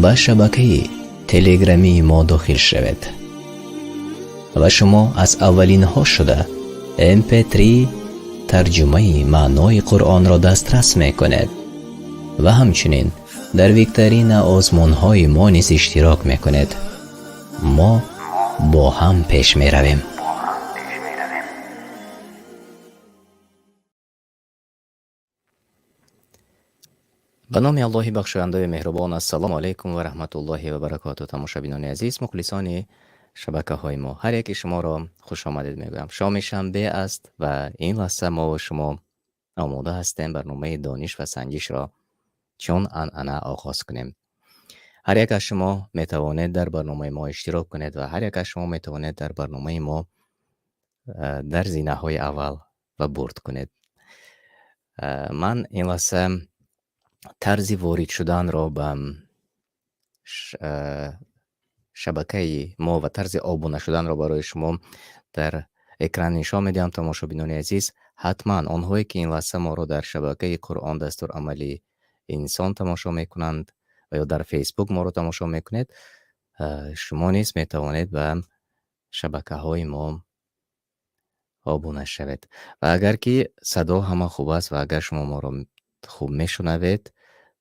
به شبکه تلگرامی ما داخل شوید و شما از اولین ها شده MP3 ترجمه معنای قرآن را دسترس می کنید و همچنین در ویکترین آزمون های ما نیز اشتراک می کنید. ما با هم پیش می رویم. به نام الله بخشاینده مهربان. السلام علیکم و رحمت الله و برکاته. تماشابینان عزیز، مخلصان شبکه های ما، هر یکی شما را خوش آمدید میگویم. شام شنبه است و این لحظه ما و شما آماده هستیم برنامه دانش و سنجش را چون عنعنه آغاز کنیم. هر یک از شما میتوانید در برنامه ما اشتراک کنید و هر یک از شما میتوانید در برنامه ما در زینه های اول و برد کنید. من این لحظه طرز وارد شدن را به شبکه ما و طرز آبونه شدن را برای شما در اکران نشان میدم. تماشابینان عزیز، حتما آنهایی که این لحظه ما را در شبکه قرآن دستور عملی انسان تماشا میکنند و یا در فیسبوک ما را تماشا میکنید، شما نیز میتوانید به شبکه های ما آبونه شوید. و اگر که صدا همه خوب است و اگر شما ما را خوب میشنوید،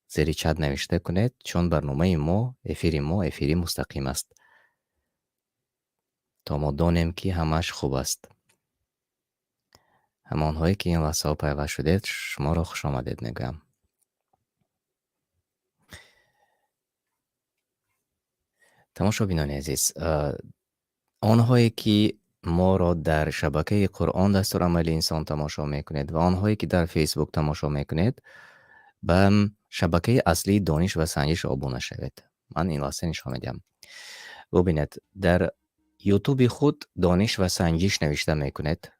زیر چت نوشته کنید، چون برنامه ما افیری مستقیم است تا ما دانیم که همش خوب است. همانهایی که این لحظه ها پیوست شدید، شما را خوش آمدید میگم. تماشابینان عزیز، آنهایی که ما را در شبکه قرآن دستور عملی انسان تماشا میکنید و آنهایی که در فیسبوک تماشا میکنید، به شبکه اصلی دانش و سنجش آبونه شوید. من این لحظه نشان میدم. ببینید، در یوتیوب خود دانش و سنجش نوشته میکنید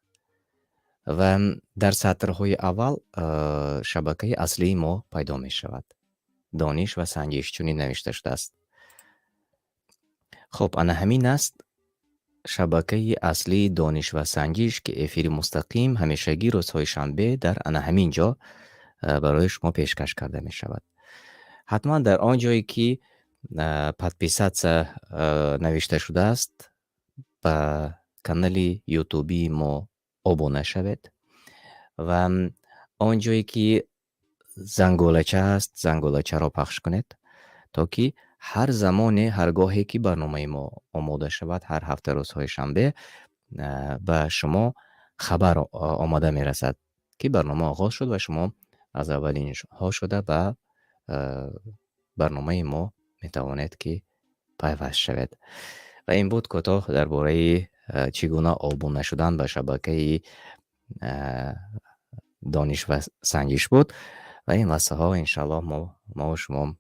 و در سطرهای اول شبکه اصلی ما پیدا می شود. دانش و سنجش چنین نوشته شده است. خب انا همین است شبکه اصلی دانش و سنجش که افیر مستقیم همیشگی روزهای شنبه در انا همین جا برای شما پیشکش کرده می شود. حتما در آن جایی که پادپیسات نوشته شده است به کانال یوتیوبی ما آبونه شوید و آن جایی که زنگولچه است، زنگولچه را پخش کنید تا که هر زمان هرگاهی که برنامه ما آماده شود، هر هفته روزهای شنبه، به شما خبر آماده می رسد که برنامه آغاز شد و شما از اولین ها شده به برنامه ما می توانید که پیوست شوید. و این بود کوتاه درباره چگونه آبونه شدن به شبکه دانش و سنجش بود. و این لحظه ها انشالله ما و شما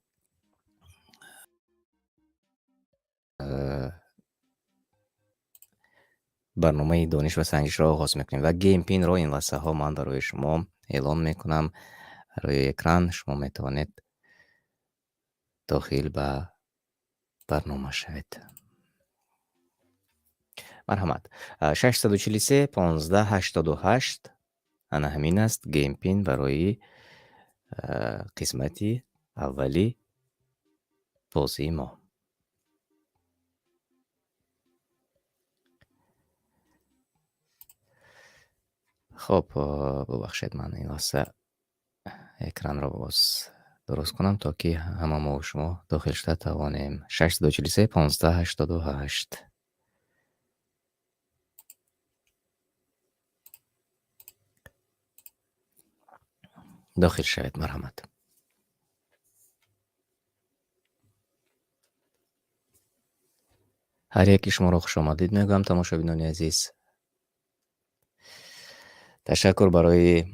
برنامه دانش و سنجش را آغاز میکنیم و گیم پین را این لحظه ها من برای شما اعلان میکنم. روی اکران شما میتوانید داخل به برنامه شوید. مرحمت. 643 15 88 انا همین است گیم پین برای قسمتی اولی بازی ما. خب ببخشید، من این لحظه اکران را باز درست کنم تا که همه ما و شما داخل شده توانیم. 643 15 88 داخل شوید. مرحمت. هر یکی شما را خوش آمدید میگم. تماشابینان عزیز، تشکر برای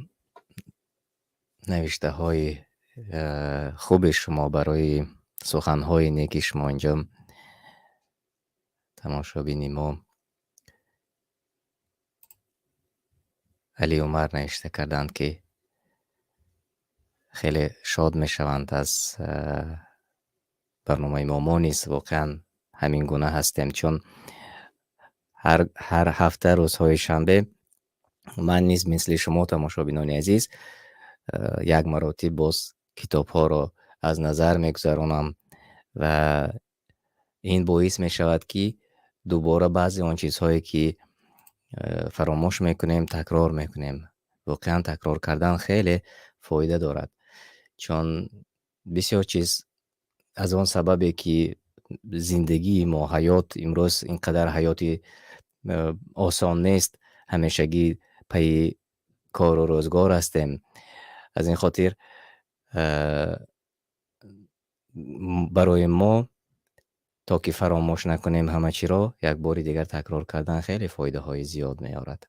نوشته های خوب شما، برای سخن های نیکی شما. اینجا تماشابین ما علی عمر نوشته کردند که خیلی شاد می شوند از برنامه ما نیست. واقعا همین گونه هستیم، چون هر هفته روزهای شنبه من نیز مثل شما تماشابینان عزیز یک مراتب باز کتاب ها را аз назар мегузаронам ва ин боис мешавад, ки дубора баъзе он чизҳое ки фаромӯш мекунем, такрор мекунем. Воқеан такрор кардан хеле фоида дорад, чун бисёр чиз аз он сабабе ки зиндагии мо, ҳаёт имрӯз ин қадар ҳаёти осон нест, ҳамешагӣ пайи кору рӯзгор ҳастем. Аз ин хотир барои мо то ки фаромӯш накунем ҳама чиро, як бори дигар такрор кардан хеле фоидаҳои зиёд меорад.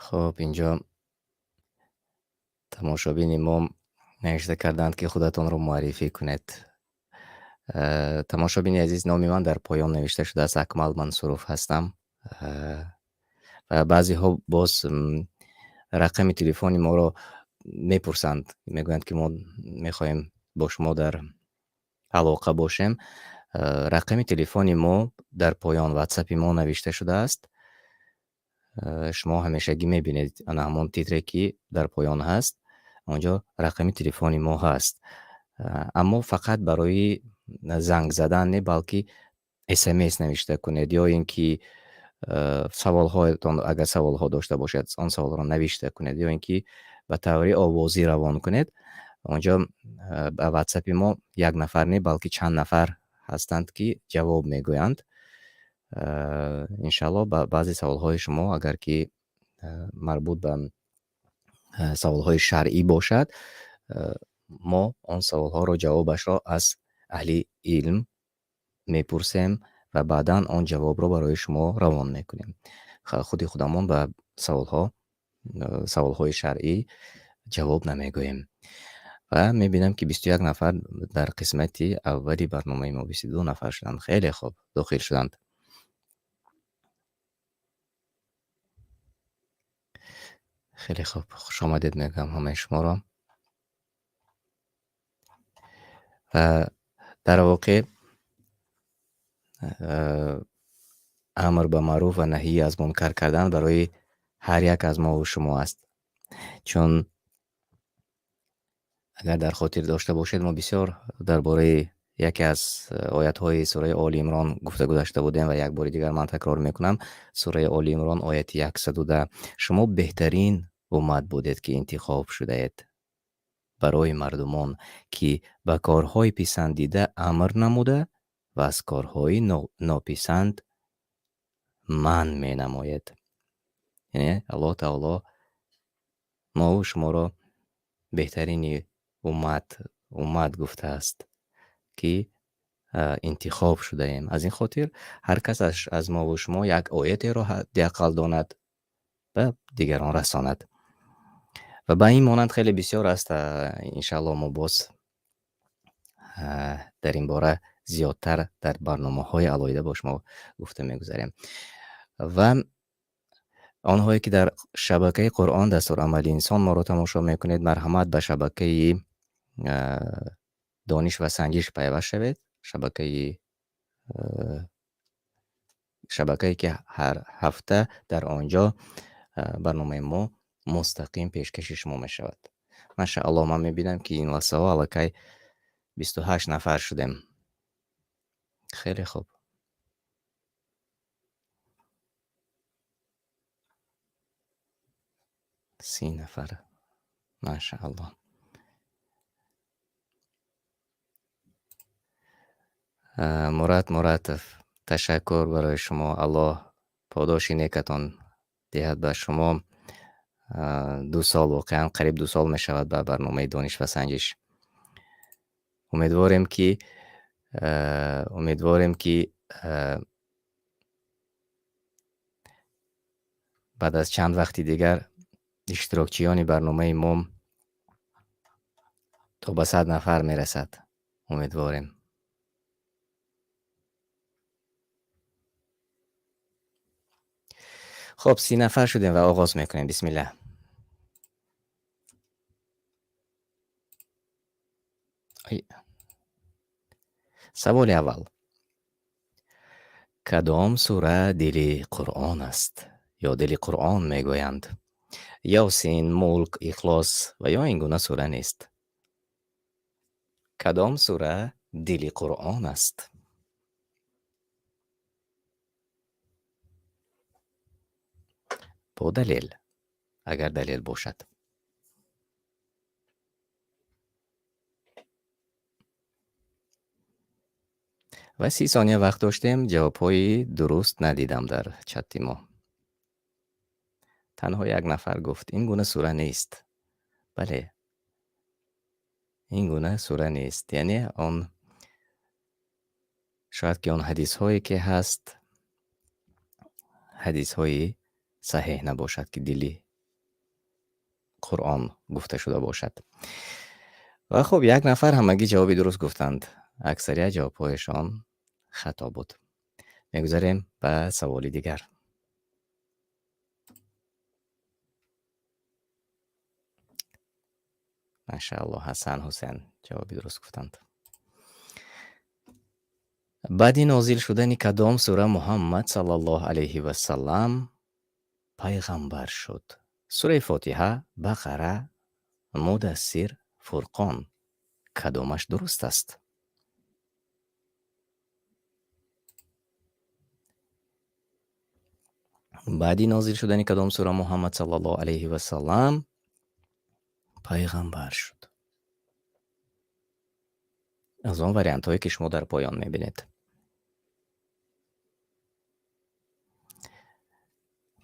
хуб, инҷо тамошобини мо навишта карданд, ки худатонро муаррифӣ кунед. Тамошобини азиз, номи ман дар поён навишта шудааст. Акмал Мансуров ҳастам. Ва баъзеҳо боз рақами телефони моро мепурсанд, мегӯянд, ки мо мехоҳем бо шумо дар алоқа бошем. Рақами телефони мо дар поён ватсапи мо навишта шудааст. Шумо ҳамешагӣ мебинед ана ҳамон титре, ки дар поён ҳаст, онҷо рақами телефони мо ҳаст. Аммо фақат барои занг задан не, балки SMS навишта кунед, ё ин ки саволҳоятон, агар саволҳо дошта бошед, он саволро навишта кунед, ё ин ки ба таври овозӣ равон кунед. Онҷо ба ватсапи мо як нафар не, балки чанд нафар ҳастанд, ки ҷавоб мегӯянд. Иншаллоҳ ба баъзе саволҳои шумо, агар ки марбут ба саволҳои шаръӣ бошад, мо он саволҳоро, ҷавобашро аз аҳли илм мепурсем ва баъдан он ҷавобро барои шумо равон мекунем. Худи худамон ба саволҳои шаръӣ ҷавоб намегӯем. Ва мебинам, ки 21 нафар дар қисмати аввали барномаи мо 22 нафар шуданд. Хеле хуб, дохил шуданд. хеле хуб, хушомадед мегӯям ҳамаи шуморо. Дар воқеъ амр ба маъруф ва наҳӣ аз мункар кардан барои ҳар як аз мову шумо аст. Чун агар дар хотир дошта бошед, мо бисёр дар бораи яке аз оятҳои сураи Оли Имрон гуфта гузашта будем ва як бори дигар ман такрор мекунам. Сураи Оли Имрон ояти 110: шумо беҳтарин уммат будед, ки интихоб шудаед барои мардумон, ки ба корҳои писандида амр намуда ва аз корҳои нописанд манъ менамоед. Яъне Аллоҳ таоло мову шуморо беҳтарини уммат гуфтааст, ки интихоб шудаем. Аз ин хотир ҳар кас аз мову шумо як оятеро ҳаддиақал донад ба дигарон расонад. Ва ба ин монанд хеле бисёр аст. Иншааллоҳ мо боз дар ин бора зиёдтар дар барномаҳои алоҳида бо шумо гуфта мегузарем. Ва онҳое, ки дар шабакаи Қуръон Дастурамали инсон моро тамошо мекунед, марҳамат ба шабакаи дониш ва санҷиш пайваст шавед. Шабакае, ки ҳар ҳафта дар онҷо барномаи мо мустақим пешкаши шумо мешавад. Машааллоҳ, ман мебинам, ки ин лаҳзаҳо аллакай 28 нафар шудем. хеле хуб. سی نفر. ماشاءالله. Муратов, ташаккур барои шумо. Аллоҳ подоши некатон диҳад ба шумо. 2 сол, воқеан қариб 2 сол мешавад ба барномаи дониш ва санҷиш. Умедворем, ки баъд аз чанд вақти дигар иштирокчиёни барномаи мо то ба 100 нафар мерасад. Умедворем. خب 30 نفر شدیم و آغاز میکنیم. بسم الله. سوال اول: کدام سوره دل قرآن است یا دل قرآن میگویند؟ یاسین، ملک، اخلاص و یا این گونه سوره نیست. کدام سوره دل قرآن است؟ با دلیل، اگر دلیل باشد. و 30 ثانیه وقت داشتیم. جوابهای درست ندیدم در چت ما. تنها یک نفر گفت این گونه سوره نیست. بله، این گونه سوره نیست. یعنی آن شاید که آن حدیث هایی که هست حدیث هایی صحیح نباشد که دلی قرآن گفته شده باشد. و خب یک نفر همگی جوابی درست گفتند. اکثریت جوابهایشان خطا بود. میگذاریم به سوال دیگر. ماشاءالله، حسن حسین جوابی درست گفتند. بعد نازل شدن کدام سوره محمد صلی الله علیه و سلم پیغمبر شد؟ سوره فاتحه، بقره، مدثر، فرقان. کدامش درست است؟ بعدی نازل شدن کدام سوره محمد صلی الله علیه و سلم پیغمبر شد؟ از آن وریانت هایی که شما در پایان میبینید.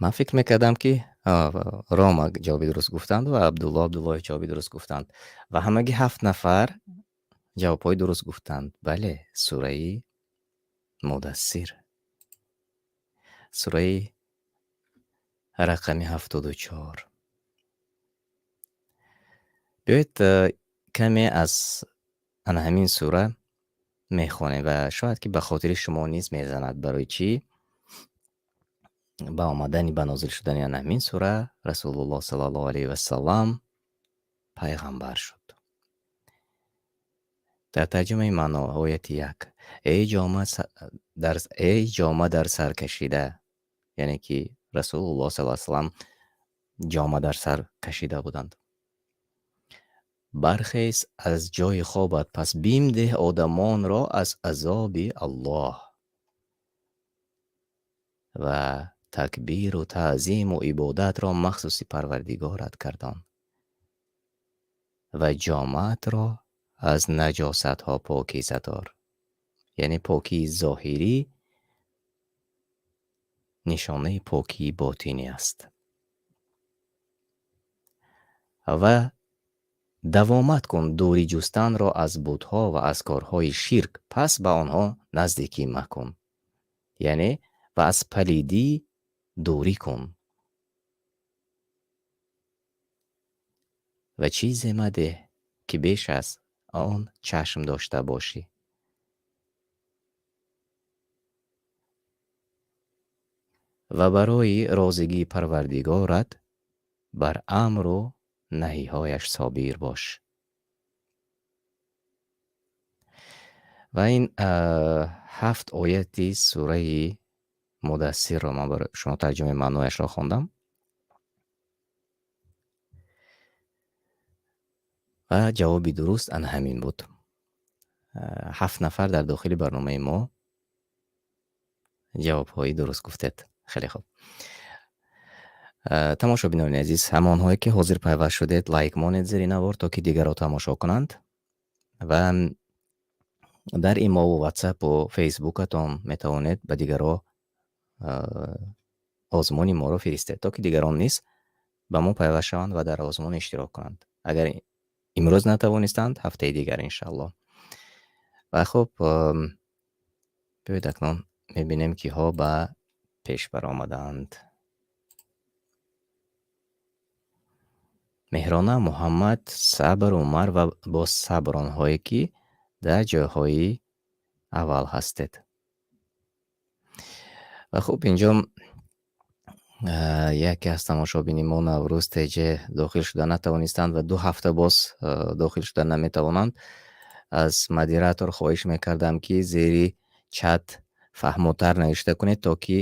من فکر میکردم که راما جوابی درست گفتند و عبدالله جوابی درست گفتند و همگی 7 نفر جوابهای درست گفتند. بله، سوره مدثر، سوره رقمی 74. بیایید کمی از همین سوره میخوانیم و شاید که به خاطر شما نیز میزند. برای چی؟ با آمدن به نازل شدن همین سوره رسول الله صلی الله علیه و سلم پیغمبر شد. در ترجمه معنا آیت 1: ای جامه در سر کشیده، یعنی که رسول الله صلی الله علیه و سلم جامه در سر کشیده بودند. برخیز از جای خوابت، پس بیم ده آدمان را از عذاب الله. و تکبیر و تعظیم و عبادت را مخصوص پروردگارت کردان و جامعت را از نجاست ها پاکیزه دار. یعنی پاکی ظاهری نشانه پاکی باطنی است. و دوامت کن دوری جستن را از بت‌ها و از کارهای شرک، پس به آنها نزدیکی مکن. یعنی و از پلیدی دوری کن و چیزی مده که بیش از آن چشم داشته باشی. و برای رازگی پروردگارت بر امر و نهیهایش صابر باش. و این 7 آیتی سوره مدثر را من برای شما ترجمه معنایش را خواندم و جوابی درست همین بود. 7 نفر در داخل برنامه ما جوابهایی درست گفتید. خیلی خوب. تماشابینان عزیز، همانهایی که حاضر پیوست شدید لایک مانید زیر این آور تا که دیگر را تماشا کنند و در ایما و واتساپ و فیسبوکتان میتوانید به دیگران آزمون ما را فرستید تا که دیگران نیز به ما پیوست شوند و در آزمون اشتراک کنند. اگر امروز نتوانستند هفته دیگر انشالله. و خب بیایید اکنون میبینیم که ها به پیش بر آمدند. مهرانه محمد، صبر عمر و با صبران هایی که در جاهای اول هستید. و خب اینجا یکی از تماشابینی ما نوروز تیجه داخل شدن نتوانستند و 2 هفته باز داخل شدن نمیتوانند. از مدیراتور خواهش میکردم که زیر چت фаҳмотар навишта кунед, то ки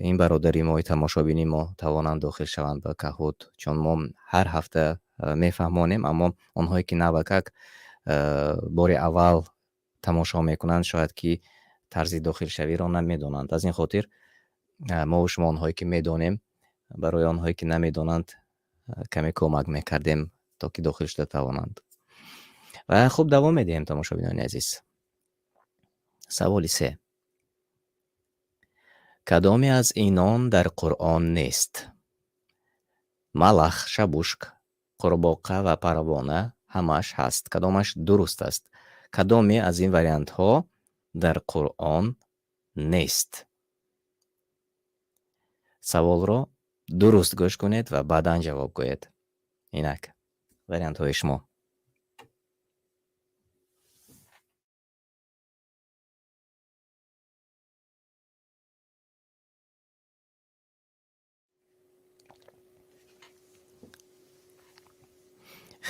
ин бародари мо, тамошобини мо тавонанд дохил шаванд ба Kahoot, чун мо ҳар ҳафта мефаҳмонем, аммо онҳое ки навакак бори аввал тамошо мекунанд, шояд ки тарзи дохилшавиро намедонанд. Аз ин хотир мо шумо онҳое ки медонем, барои онҳое ки намедонанд каме кӯмак мекардем, то ки дохил шуда тавонанд. Ва хуб, давом медиҳем, тамошобинони азиз. саволи 3: кадоме аз инон дар Қуръон нест? Малах, шабушк, қурбоқа ва парвона ҳамааш ҳаст. Кадомаш дуруст аст? Кадоме аз ин вариантҳо дар Қуръон нест? саволро дуруст гӯш кунед ва баъдан ҷавоб гӯед. Инак вариантҳои шумо.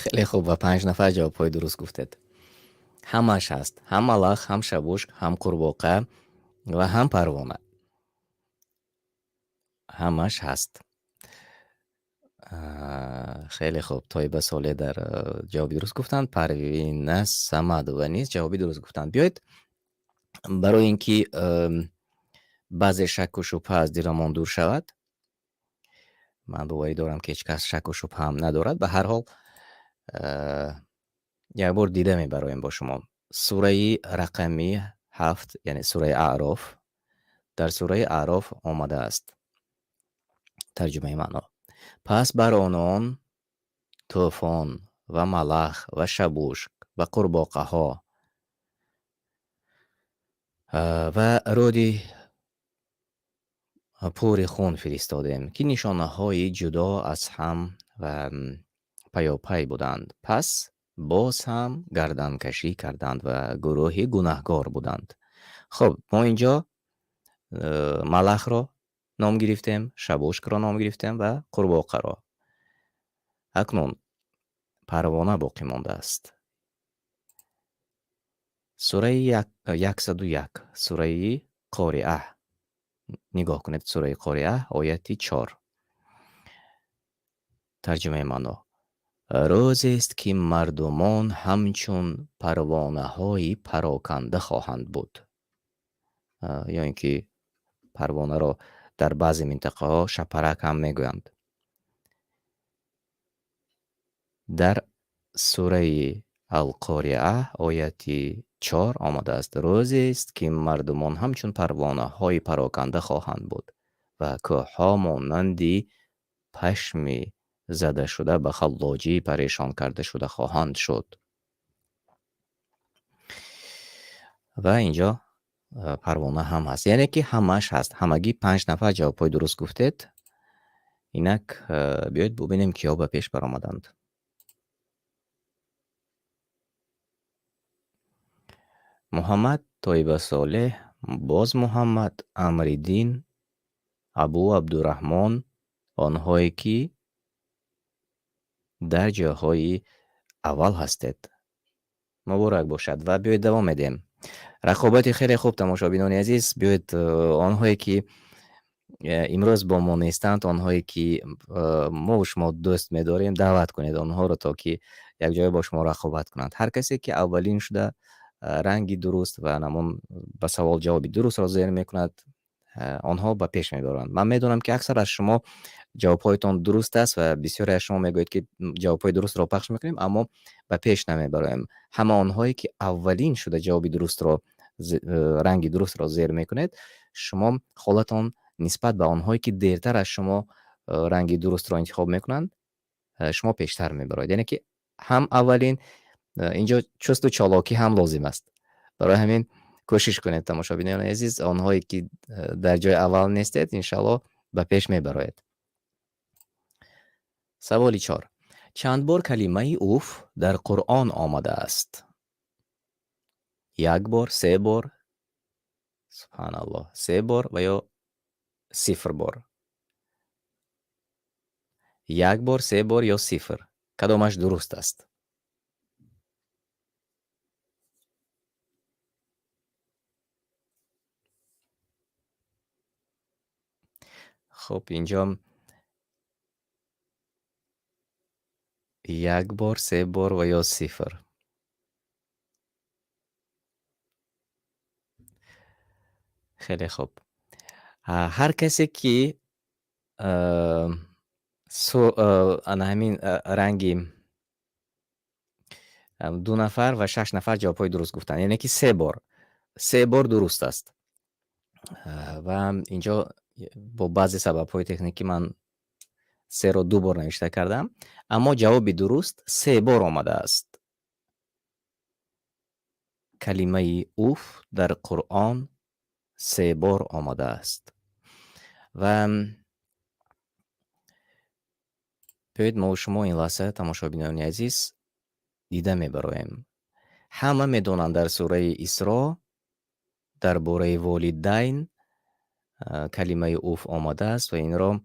хеле хуб, ва 5 нафар ҷавобҳои дуруст гуфтед. ҳамааш ҳаст. ҳам малах, ҳам шабушк, ҳам қурбоқа ва ҳам парвона. ҳамааш ҳаст. хеле хуб, Тоиба Солеҳ дар ҷавоби дуруст гуфтанд, Парвина Самадова низ ҷавоби дуруст гуфтанд. Биёед барои ин ки баъзе шакку шубҳа аз диламон дур шавад, ман боварӣ дорам ки ҳеҷ кас шакку шубҳаам надорад, ба ҳар ҳол як бор дида мебароем бо шумо. Сураи рақами 7, яъне сураи Аъроф, дар сураи Аъроф омадааст. тарҷумаи маъно: пас бар онон тӯфон ва малах ва шабушк ва қурбоқаҳо ва рӯди пури хун фиристодем, ки нишонаҳои ҷудо аз ҳам ва паёпай буданд. Пас боз ҳам гарданкашӣ карданд ва гурӯҳи гунаҳгор буданд. хуб, мо инҷо малахро ном гирифтем, шабушкро ном гирифтем ва қурбоқаро. акнун парвона боқӣ мондааст. сураи 101, сураи Қориа. нигоҳ кунед, сураи Қориа, ояти 4. тарҷумаи маъно: рӯзест ки мардумон ҳамчун парвонаҳои пароканда хоҳанд буд. ё ин ки парвонаро дар баъзе минтақаҳо шапарак ҳам мегӯянд. дар сураи Алқориа ояти 4 омадааст: рӯзест ки мардумон ҳамчун парвонаҳои пароканда хоҳанд буд ва кӯҳҳо монанди пашми задашуда ба халлоҷӣ парешон карда шуда хоҳанд шуд. ва инҷо парвона ҳам ҳаст, яъне ки ҳамааш ҳаст. ҳамагӣ 5 нафар ҷавобҳои дуруст гуфтед. инак биёед бубинем киё ба пеш баромаданд. муҳаммад, Тоиба Солеҳ, боз Муҳаммад, Амриддин, Абу Абдураҳмон, онҳое ки дар ҷойҳои аввал ҳастед. муборак бошад ва биёед давом медиҳем. рақобати хеле хуб, тамошобинони азиз. Биёед онҳое ки имрӯз бо мо нестанд, онҳое ки мо шумо дӯст медорем, даъват кунед онҳоро, то ки якҷоя бо шумо рақобат кунанд. ҳар касе ки аввалин шуда ранги дуруст ва намун ба савол ҷавоби дурустро зер мекунад, онҳо ба пеш мебаранд. Ман медонам ки аксар аз шумо ҷавобҳоятон дуруст аст ва бисёре аз шумо мегӯед ки ҷавобҳои дурустро пахш мекунем, аммо ба пеш намебароем. ҳама онҳое ки аввалин шуда ҷавоби дурустро ранги дурустро зер мекунед, шумо холатон нисбат ба онҳое ки дертар аз шумо ранги дурустро интихоб мекунанд, шумо пештар мебароед. яъне ки ҳам аввалин инҷо чусту чолокӣ ҳам лозим аст. барои ҳамин кӯшиш кунед, тамошобинони азиз, онҳое ки дар ҷои аввал нестед, иншалло ба пеш мебароед. саволи 4: чанд бор калимаи уф дар Қуръон омадааст? 1 бор, 3 бор, субҳаналлоҳ, 3 бор ва ё 0 бор? 1 бор, 3 бор ё 0? кадомаш дуруст аст? خب اینجا 1 بار، 3 بار و یا 0. خیلی خوب. هر کسی که همین رنگی 2 نفر و 6 نفر جوابهای درست گفتن، یعنی که 3 بار. 3 بار درست است. و اینجا با بعضی سبب‌های تکنیکی من 3 رو 2 بار نوشته کردم، اما جواب درست 3 بار آمده است. کلمه اوف در قرآن 3 بار آمده است. و بیایید ما و شما این لحظه تماشابینان عزیز دیده میبرایم. همه میدونند در سوره اسراء درباره والدین کلمه اوف آمده است و این را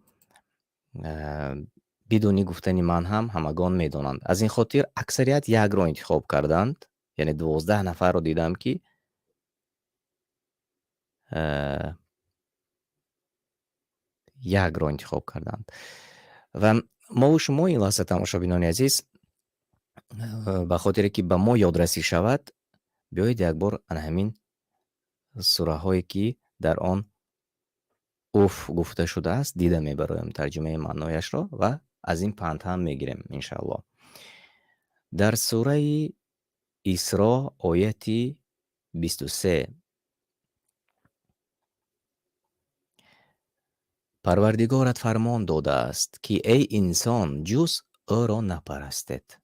بدون گفتن من هم همگان میدونند. از این خاطر اکثریت 1 را انتخاب کردند، یعنی 12 نفر رو دیدم که 1 را انتخاب کردند. و ما و شما این لحظه تماشابینان عزیز به خاطر که به ما یادرسی شود، بیایید 1 بار همین سوره هایی که در آن اوف گفته شده است دیده میبرایم، ترجمه معنایش را، و از این پند هم میگیریم انشاءالله. در سوره اسراء آیت 23 پروردگارت فرمان داده است که ای انسان جز او را نپرستید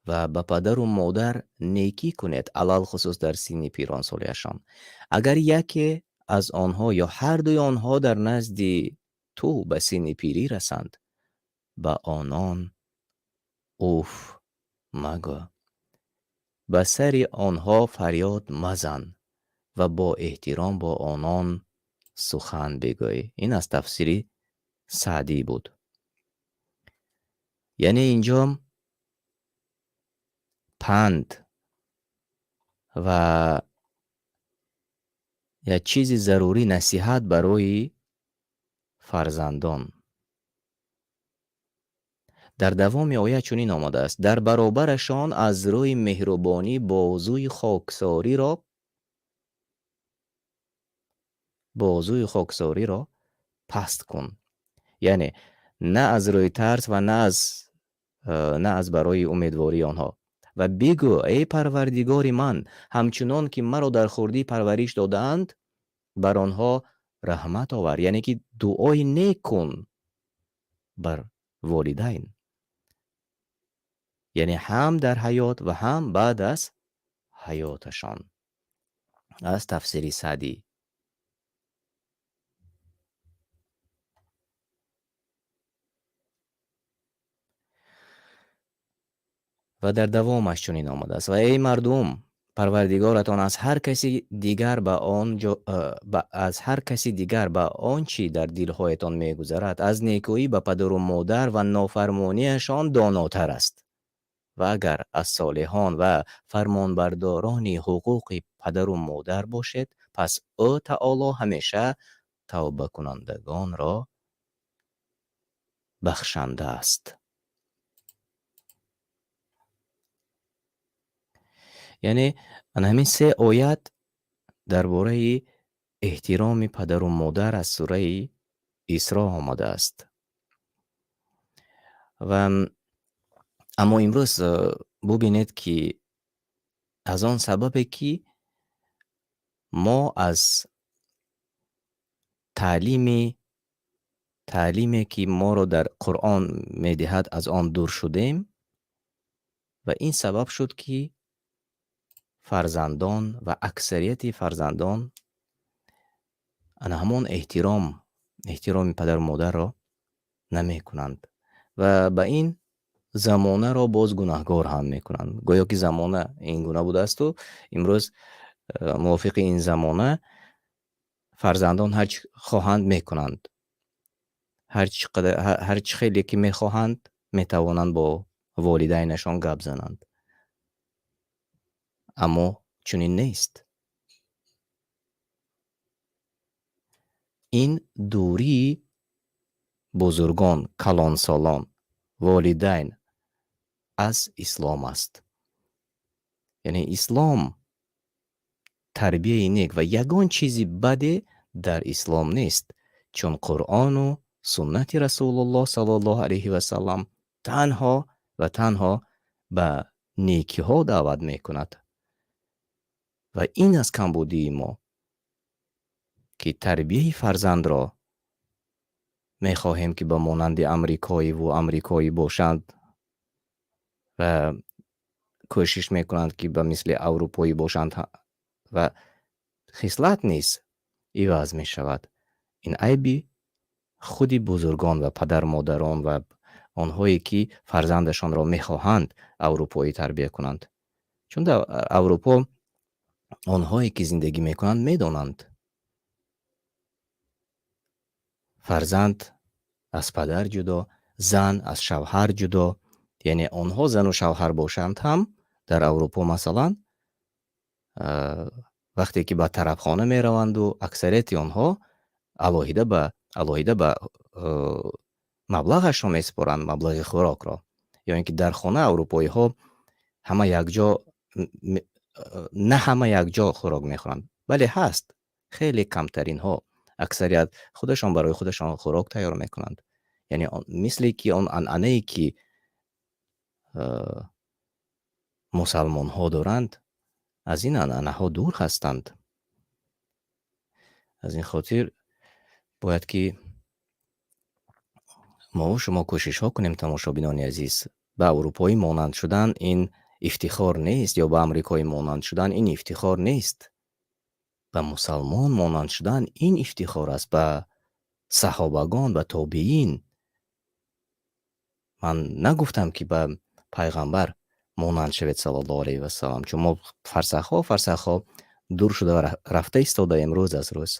و به پدر و مادر نیکی کنید، علال خصوص در سن پیران سالیشان. اگر یکی از آنها یا هر دوی آنها در نزد تو به سن پیری رسند، به آنان اوف مگو، به سر آنها فریاد مزن و با احترام با آنان سخن بگوی. این از تفسیر سعدی بود. یعنی اینجا پند و یا چیزی ضروری، نصیحت برای فرزندان. در دوام آیه چنین آمده است: در برابرشان از روی مهربانی بازوی خاکساری را پست کن. یعنی نه از روی ترس و نه از برای امیدواری آنها. و بگو ای پروردگار من، همچنان که مرا در خردی پرورش دادند بر آنها رحمت آور. یعنی که دعای نیک کن بر والدین، یعنی هم در حیات و هم بعد از حیاتشان. از تفسیر سعدی. و در دوامش چنین آمده است: و ای مردم، پروردگارتان از هر کسی دیگر به آنچه در دلهایتان میگذرد از نیکویی به پدر و مادر و نافرمانیشان داناتر است. و اگر از صالحان و فرمانبرداران حقوق پدر و مادر باشد، پس او تعالی همیشه توبه کنندگان را بخشنده است. یعنی همین 3 آیت درباره احترام پدر و مادر از سوره اسراء آمده است. و اما امروز ببینید که از آن سببه که ما از تعلیمی که ما رو در قرآن میدهد از آن دور شدیم، و این سبب شد که فرزندان و اکثریت فرزندان همون احترام پدر و مادر را نمی کنند و به این زمانه را باز گناهگار هم میکنند. گویا که زمانه این گونه بوده است و امروز موافق این زمانه فرزندان هر چی خواهند میکنند، هر چی خیلی که میخواهند میتوانند با والدینشان گپ زنند. اما چنین نیست. این دوری бузургон, калонсолон, волидайн аз ислом аст. яъне ислом тарбияи нек ва ягон чизи баде дар ислом нест, чун қуръону суннати расулуллоҳ саллаллоҳу алайҳи васаллам танҳо ва танҳо ба некиҳо даъват мекунад. ва ин аст камбудии мо, ки тарбияи фарзандро мехоҳем ки ба монанди амрикоӣ бошанд ва кӯшиш мекунанд ки ба мисли аврупоӣ бошанд ва хислат низ иваз мешавад. ин айби худи бузургон ва падармодарон ва онҳое ки фарзандашонро мехоҳанд аврупоӣ тарбия кунанд. чун дар аврупо онҳое ки зиндагӣ мекунанд медонанд фарзанд аз падар ҷудо, зан аз шавҳар ҷудо, яъне онҳо зану шавҳар бошанд ҳам дар аврупо масалан вақте ки ба тарабхона мераванду аксарияти онҳо алоҳида ба маблағашон месупоранд, маблағи хӯрокро. ё ин ки дар хона аврупоиҳо ҳама якҷо на ҳама якҷо хӯрок мехӯранд, бале ҳаст хеле камтаринҳо аксарият худашон барои худашон хӯрок тайёр мекунанд. яъне мисле ки он анъанае ки мусалмонҳо доранд, аз ин анъанаҳо дур ҳастанд. аз ин хотир бояд ки мо шумо кӯшишҳо кунем, тамошобинони азиз. ба аврупоӣ монанд шудан ин ифтихор нест, ё ба амрикоӣ монанд шудан ин ифтихор нест. ба мусалмон монанд шудан ин ифтихор аст, ба саҳобагон, ба тобиин. ман нагуфтам ки ба пайғамбар монанд шавед саллаллоҳу алайҳи васаллам, чун мо фарсахҳо дур шуда ва рафта истодаем рӯз аз рӯз.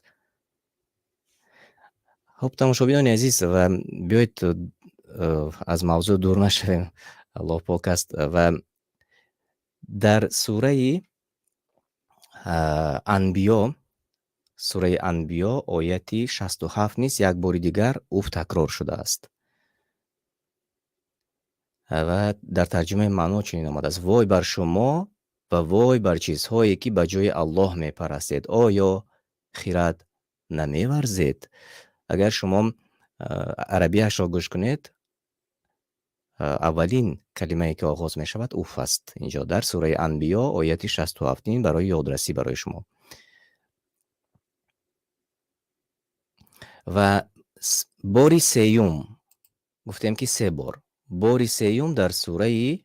хуб, тамошобинони азиз, ва биёед аз мавзӯъ дур нашавем. аллоҳ пок аст. ва дар сураи анбиё ояти 67 низ як бори дигар уф такрор шудааст. ва дар тарҷумаи маъно чунин омадааст: вой бар шумо ва вой бар чизҳое ки ба ҷои Аллоҳ мепарастед. оё хирад намеварзед? агар шумо арабияшро гӯш кунед, аввалин калимае ки оғоз мешавад уф аст. инҷо дар сураи анбиё ояти 67 барои ёдрасӣ барои шумо. ва бори сеюм, гуфтем ки 3 бор. бори сеюм дар сураи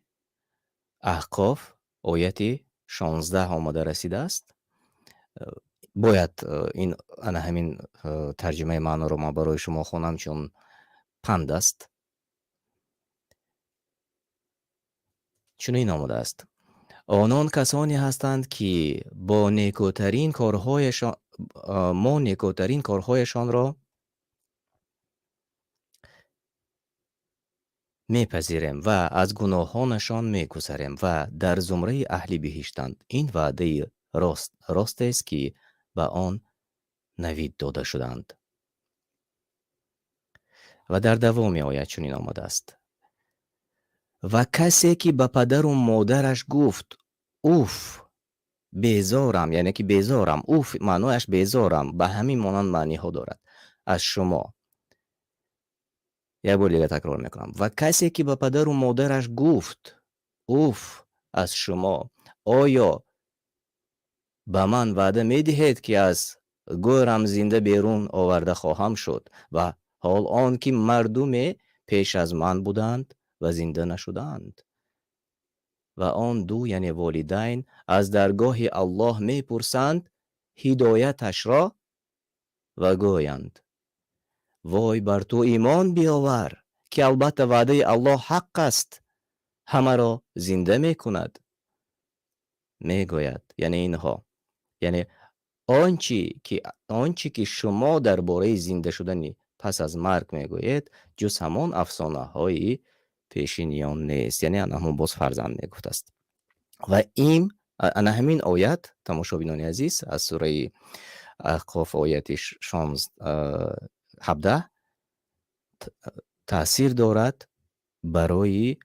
аҳқоф ояти 16 омада расидааст. бояд ин ана ҳамин тарҷумаи маъноро ман барои шумо хонам, чун панд аст. чунин омадааст: онон касоне ҳастанд, ки бо некӯтарин корҳояшон мо некӯтарин корҳояшонро мепазирем ва аз гуноҳонашон мегузарем ва дар зумраи аҳли биҳиштанд. ин ваъдаи ростест, ки ба он навид дода шуданд. ва дар давоми оят чунин омадааст: ва касе ки ба падару модараш гуфт уф безорам, яъне ки безорам, уф маънояш безорам, ба ҳамин монанд маъниҳо дорад. аз шумо, як бори дигар такрор мекунам: ва касе ки ба падару модараш гуфт уф аз шумо, оё ба ман ваъда медиҳед, ки аз гӯрам зинда берун оварда хоҳам шуд, ва ҳол он ки мардуме пеш аз ман буданд ва зинда нашуданд. ва он ду, яъне волидайн, аз даргоҳи Аллоҳ мепурсанд ҳидояташро ва гӯянд: вой бар ту имон биовар, ки албатта ваъдаи Аллоҳ ҳақ аст, ҳамаро зинда мекунад. мегӯяд, яъне инҳо, яъне ончи ки шумо дар бораи зинда шудани пас аз марг мегӯед, ҷуз ҳамон афсонаҳои пешиниён нест. яъне ана ҳамон боз фарзанд мегуфтааст. ва ин ана ҳамин оят, тамошобинони азиз, аз сураи аҳқоф ояти 17 таъсир дорад барои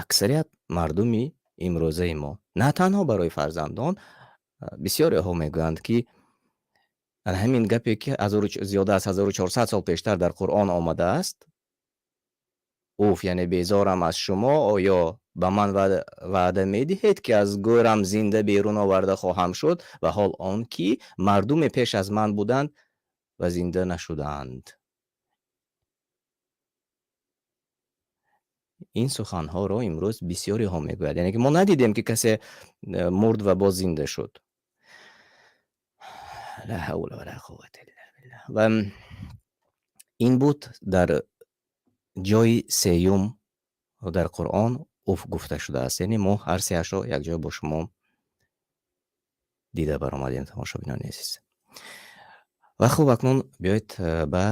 аксарият мардуми имрӯзаи мо. На танҳо барои фарзандон. Бисёреҳо мегӯянд, ки ҳамин гапе, ки зиёда аз 1400 сол пештар дар Қуръон омадааст, уф, яъне безорам аз шумо, оё ба ман ваъда медиҳед, ки аз гӯрам зинда берун оварда хоҳам шуд, ва ҳол он ки мардуме пеш аз ман буданд ва зинда нашудаанд. ин суханҳоро имрӯз бисёреҳо мегӯяд, яъне ки мо надидем, ки касе мурд ва боз зинда шуд. ла ҳавла ва ла қуввата илля биллаҳ. Ва ин буд дар ҷойи сеюм дар Қуръон уф гуфта шудааст. Яъне мо ҳар сеашро якҷоя бо шумо дида баромадем, тамошобинони азиз. Ва хуб, акнун биёед ба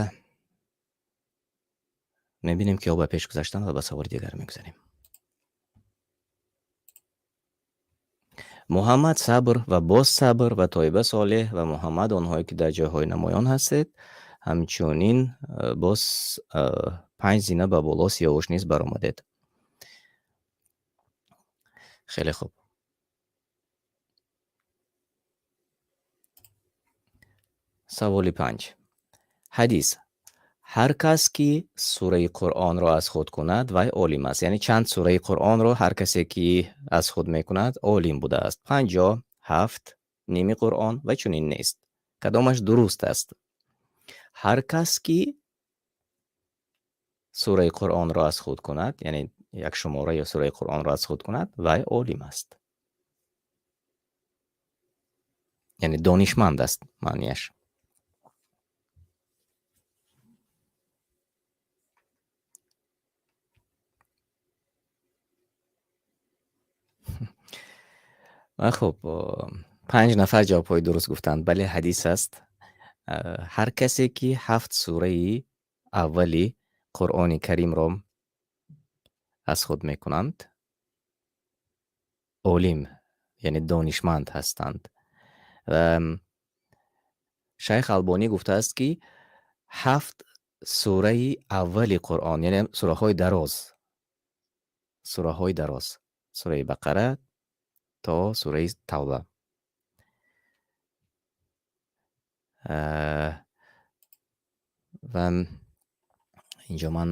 мебинем, ки ё ба пеш гузаштан ва ба саволи дигар мегузарем. муҳаммад сабр ва боз сабр ва Тоиба Солеҳ ва Муҳаммад, онҳое ки дар ҷойҳои намоён ҳастед, ҳамчунин боз 5 зина ба боло сиёҳуш низ баромадед. хеле хуб. саволи 5. ҳадис: ҳар кас ки сураи Қуръонро аз худ кунад, вай олим аст. Яъне чанд сураи Қуръонро ҳар касе ки аз худ мекунад, олим будааст. 5, 7, ними Қуръон ва чунин нест. Кадомаш дуруст аст? ҳар кас ки сураи Қуръонро аз худ кунад, яъне як шумора ё сураи Қуръонро аз худ кунад, вай олим аст. яъне донишманд аст маънияш. хуб, 5 нафар ҷавобҳои дуруст гуфтанд. Бале, ҳадис аст. ҳар касе ки 7 сураи аввали Қуръони Каримро аз худ мекунанд, олим, яъне донишманд ҳастанд. шайх Албонӣ гуфтааст, ки 7 сураи аввали Қуръон, яъне сураҳои дароз, сураи Бақара то сураи Тавба. ва инҷо ман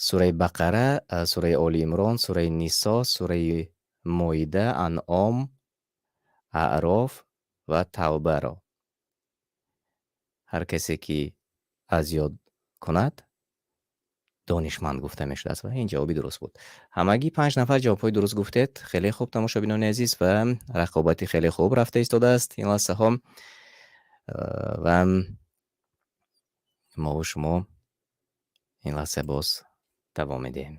сураи Бақара, сураи Оли Имрон, сураи Нисо, сураи Моида, Анъом, Аъроф ва Тавбаро ҳар касе ки аз ёд кунад, донишманд гуфта мешудааст. ва ин ҷавоби дуруст буд. Ҳамагӣ 5 нафар ҷавобҳои дуруст гуфтед. Хеле хуб, тамошобинони азиз, ва рақобати хеле хуб рафта истодааст ин лаҳзаҳо. ва мову шумо ин лаҳза боз давом медиҳем.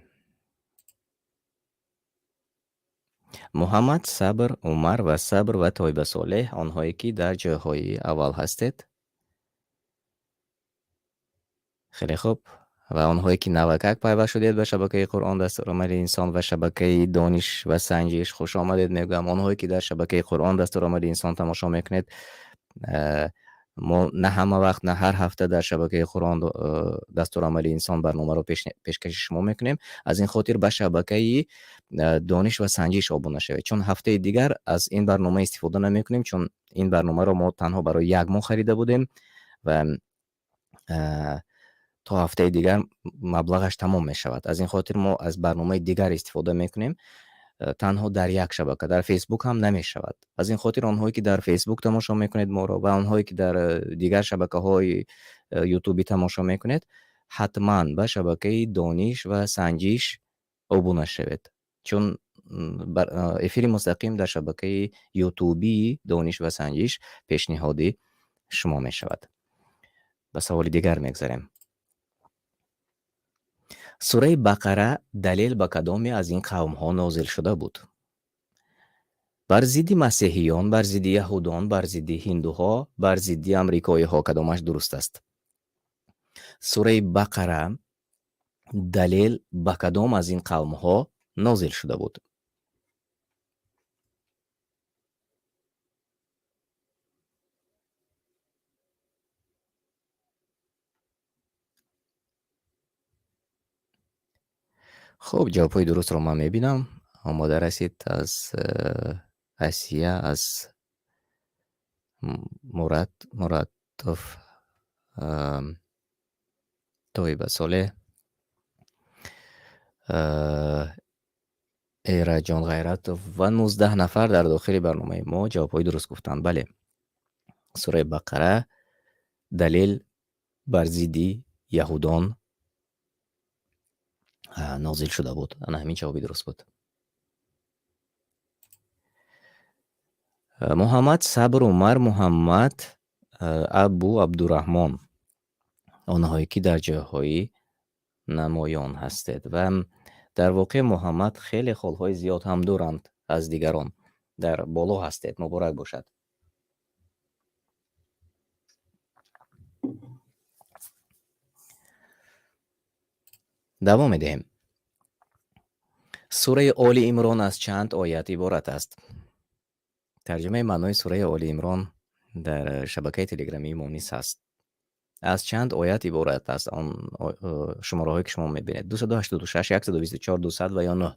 муҳаммад сабр, Умар ва сабр ва Тоиба Солеҳ, онҳое ки дар ҷойҳои аввал ҳастед. хеле хуб. ва онҳое ки навакак пайваст шудед ба шабакаи Қуръон Дастуромали Инсон ва шабакаи Дониш ва Санҷиш, хуш омадед мегӯям. Онҳое ки дар шабакаи Қуръон Дастуромали Инсон тамошо мекунед, мо на ҳама вақт, на ҳар ҳафта дар шабакаи Қуръон Дастуромали Инсон барномаро пешкаши шумо мекунем. Аз ин хотир ба шабакаи Дониш ва Санҷиш обуна шавед, чун ҳафтаи дигар аз ин барнома истифода намекунем, чун ин барномаро мо танҳо барои як моҳ харида будем ва то ҳафтаи дигар маблағаш тамом мешавад. Аз ин хотир мо аз барномаи дигар истифода мекунем, танҳо дар як шабака. Дар Фейсбук ҳам намешавад. Аз ин хотир онҳое ки дар Фейсбук тамошо мекунед моро ва онҳое ки дар дигар шабакаҳои ютубӣ тамошо мекунед, ҳатман ба шабакаи Дониш ва Санҷиш обуна шавед, чун эфири мустақим дар шабакаи ютубии Дониш ва Санҷиш пешниҳоди шумо мешавад. ба саволи дигар мегзарем. сураи Бақара далел ба кадоме аз ин қавмҳо нозил шуда буд? бар зидди масеҳиён, бар зидди яҳудон, бар зидди ҳиндуҳо, бар зидди амрикоиҳо кадомаш дуруст аст? сураи Бақара далел ба кадом аз ин қавмҳо нозил шуда буд? хуб, ҷавобҳои дурустро ман мебинам. омода расид. Аз Асия, аз Муратов, Тоиба Солеҳ, Эраҷон Ғайратов ва 19 нафар дар дохили барномаи мо ҷавобҳои дуруст гуфтанд. Бале, сураи Бақара далел бар зидди яҳудон нозил шуда буд. Ана ҳамин ҷавоби дуруст буд. Муҳаммад Сабр Умар Муҳаммад Абу Абдураҳмон, онҳое ки дар ҷойҳои намоён ҳастед. Ва дар воқеъ Муҳаммад хеле холҳои зиёд ҳам доранд аз дигарон. Дар боло ҳастед, муборак бошад. давом медиҳем. сураи Оли Имрон аз чанд оят иборат аст? тарҷумаи маънои сураи Оли Имрон дар шабакаи телеграмии мо низ ҳаст. аз чанд оят иборат аст он шумораҳое ки шумо мебинед? 286, 124, 200 ва ё 9.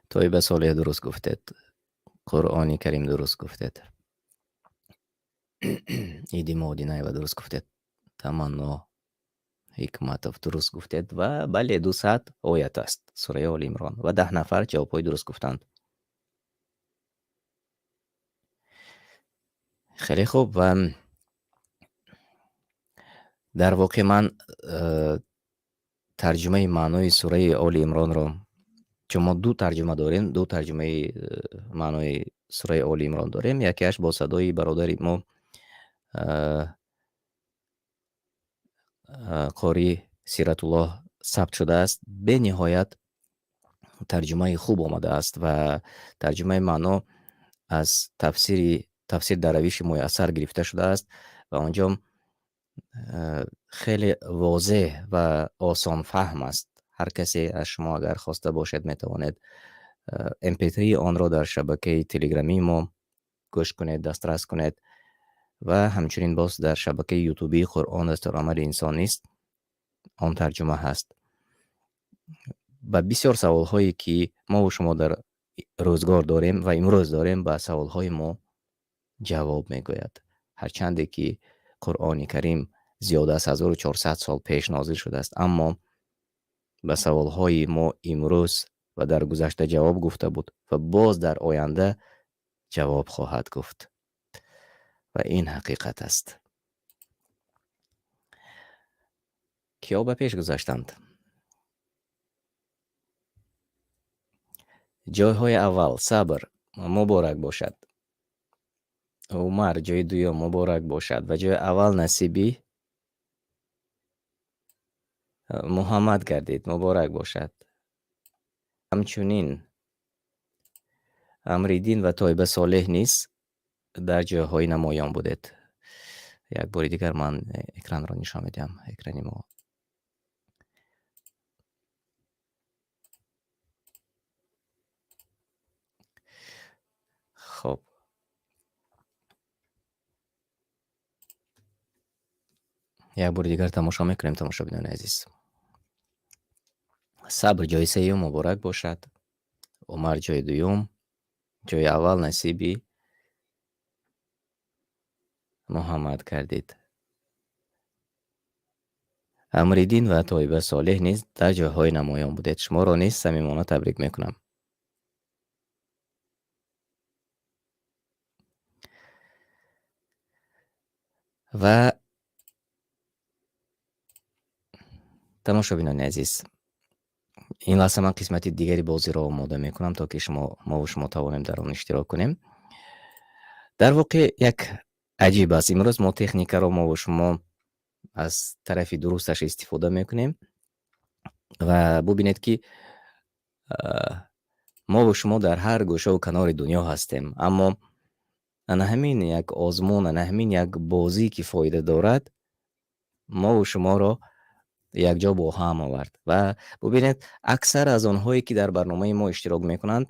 Тоиба Солеҳ дуруст гуфтед. Қуръони Карим дуруст гуфтед. Иди Модинаева дуруст гуфтед. Таманно Ҳикматов дуруст гуфтед. Ва бале, 200 оят аст сураи Оли Имрон ва 10 нафар ҷавобҳои дуруст гуфтанд. хеле хуб. ва дар воқеъ ман тарҷумаи маънои сураи Оли Имронро, чун мо ду тарҷума дорем, ду тарҷумаи маънои сураи Оли Имрон дорем. Якеаш бо садои бародари мо қори Сиратуллоҳ сабт шудааст. бениҳоят тарҷумаи хуб омадааст ва тарҷумаи маъно аз тафсир дар равиши муяссар гирифта шудааст ва он ҷо хеле возеҳ ва осонфаҳм аст. ҳар касе аз шумо агар хоста бошед метавонед mp3 онро дар шабакаи телеграмии мо гӯш кунед, дастрас кунед ва ҳамчунин боз дар шабакаи ютубии Қуръон дастурамали инсон низ он тарҷума ҳаст. ба бисёр саволҳое ки мову шумо дар рӯзгор дорем ва имрӯз дорем, ба саволҳои мо ҷавоб мегӯяд. ҳарчанде ки Қуръони Карим зиёда аз 1400 сол пеш нозил шудааст, аммо ба саволҳои мо имрӯз ва дар гузашта ҷавоб гуфта буд ва боз дар оянда ҷавоб хоҳад гуфт. ва ин ҳақиқат аст. киё ба пеш гузаштанд? ҷойҳои аввал Сабр муборак бошад. Умар ҷойи дуюм муборак бошад ва ҷойи аввал насиби Муҳаммад гардид. Муборак бошад. ҳамчунин Амриддин ва Тоиба Солеҳ низ дар ҷойҳои намоён будед. як бори дигар ман экранро нишон медиҳам. Экрани мо хуб. як бори дигар тамошо мекунем, тамошобинони азиз. Сабр ҷойи сеюм муборак бошад. Умар ҷойи дуюм, ҷойи аввал насиби Муҳаммад гардид. Амриддин ва Тоиба Солеҳ низ дар ҷойҳои намоён будед. Шуморо низ самимона табрик мекунам. ва тамошобинони азиз, ин лаҳза ман қисмати дигари бозиро омода мекунам, то ки мову шумо тавонем дар он иштирок кунем. дар воқеъ як аҷиб аст. имрӯз мо техникаро мову шумо аз тарафи дурусташ истифода мекунем ва бубинед ки мову шумо дар ҳар гӯшаву канори дунё ҳастем, аммо ана ҳамин як озмун, ана ҳамин як бозӣ ки фоида дорад, мову шуморо якҷо бо ҳам овард. ва бубинед аксар аз онҳое ки дар барномаи мо иштирок мекунанд,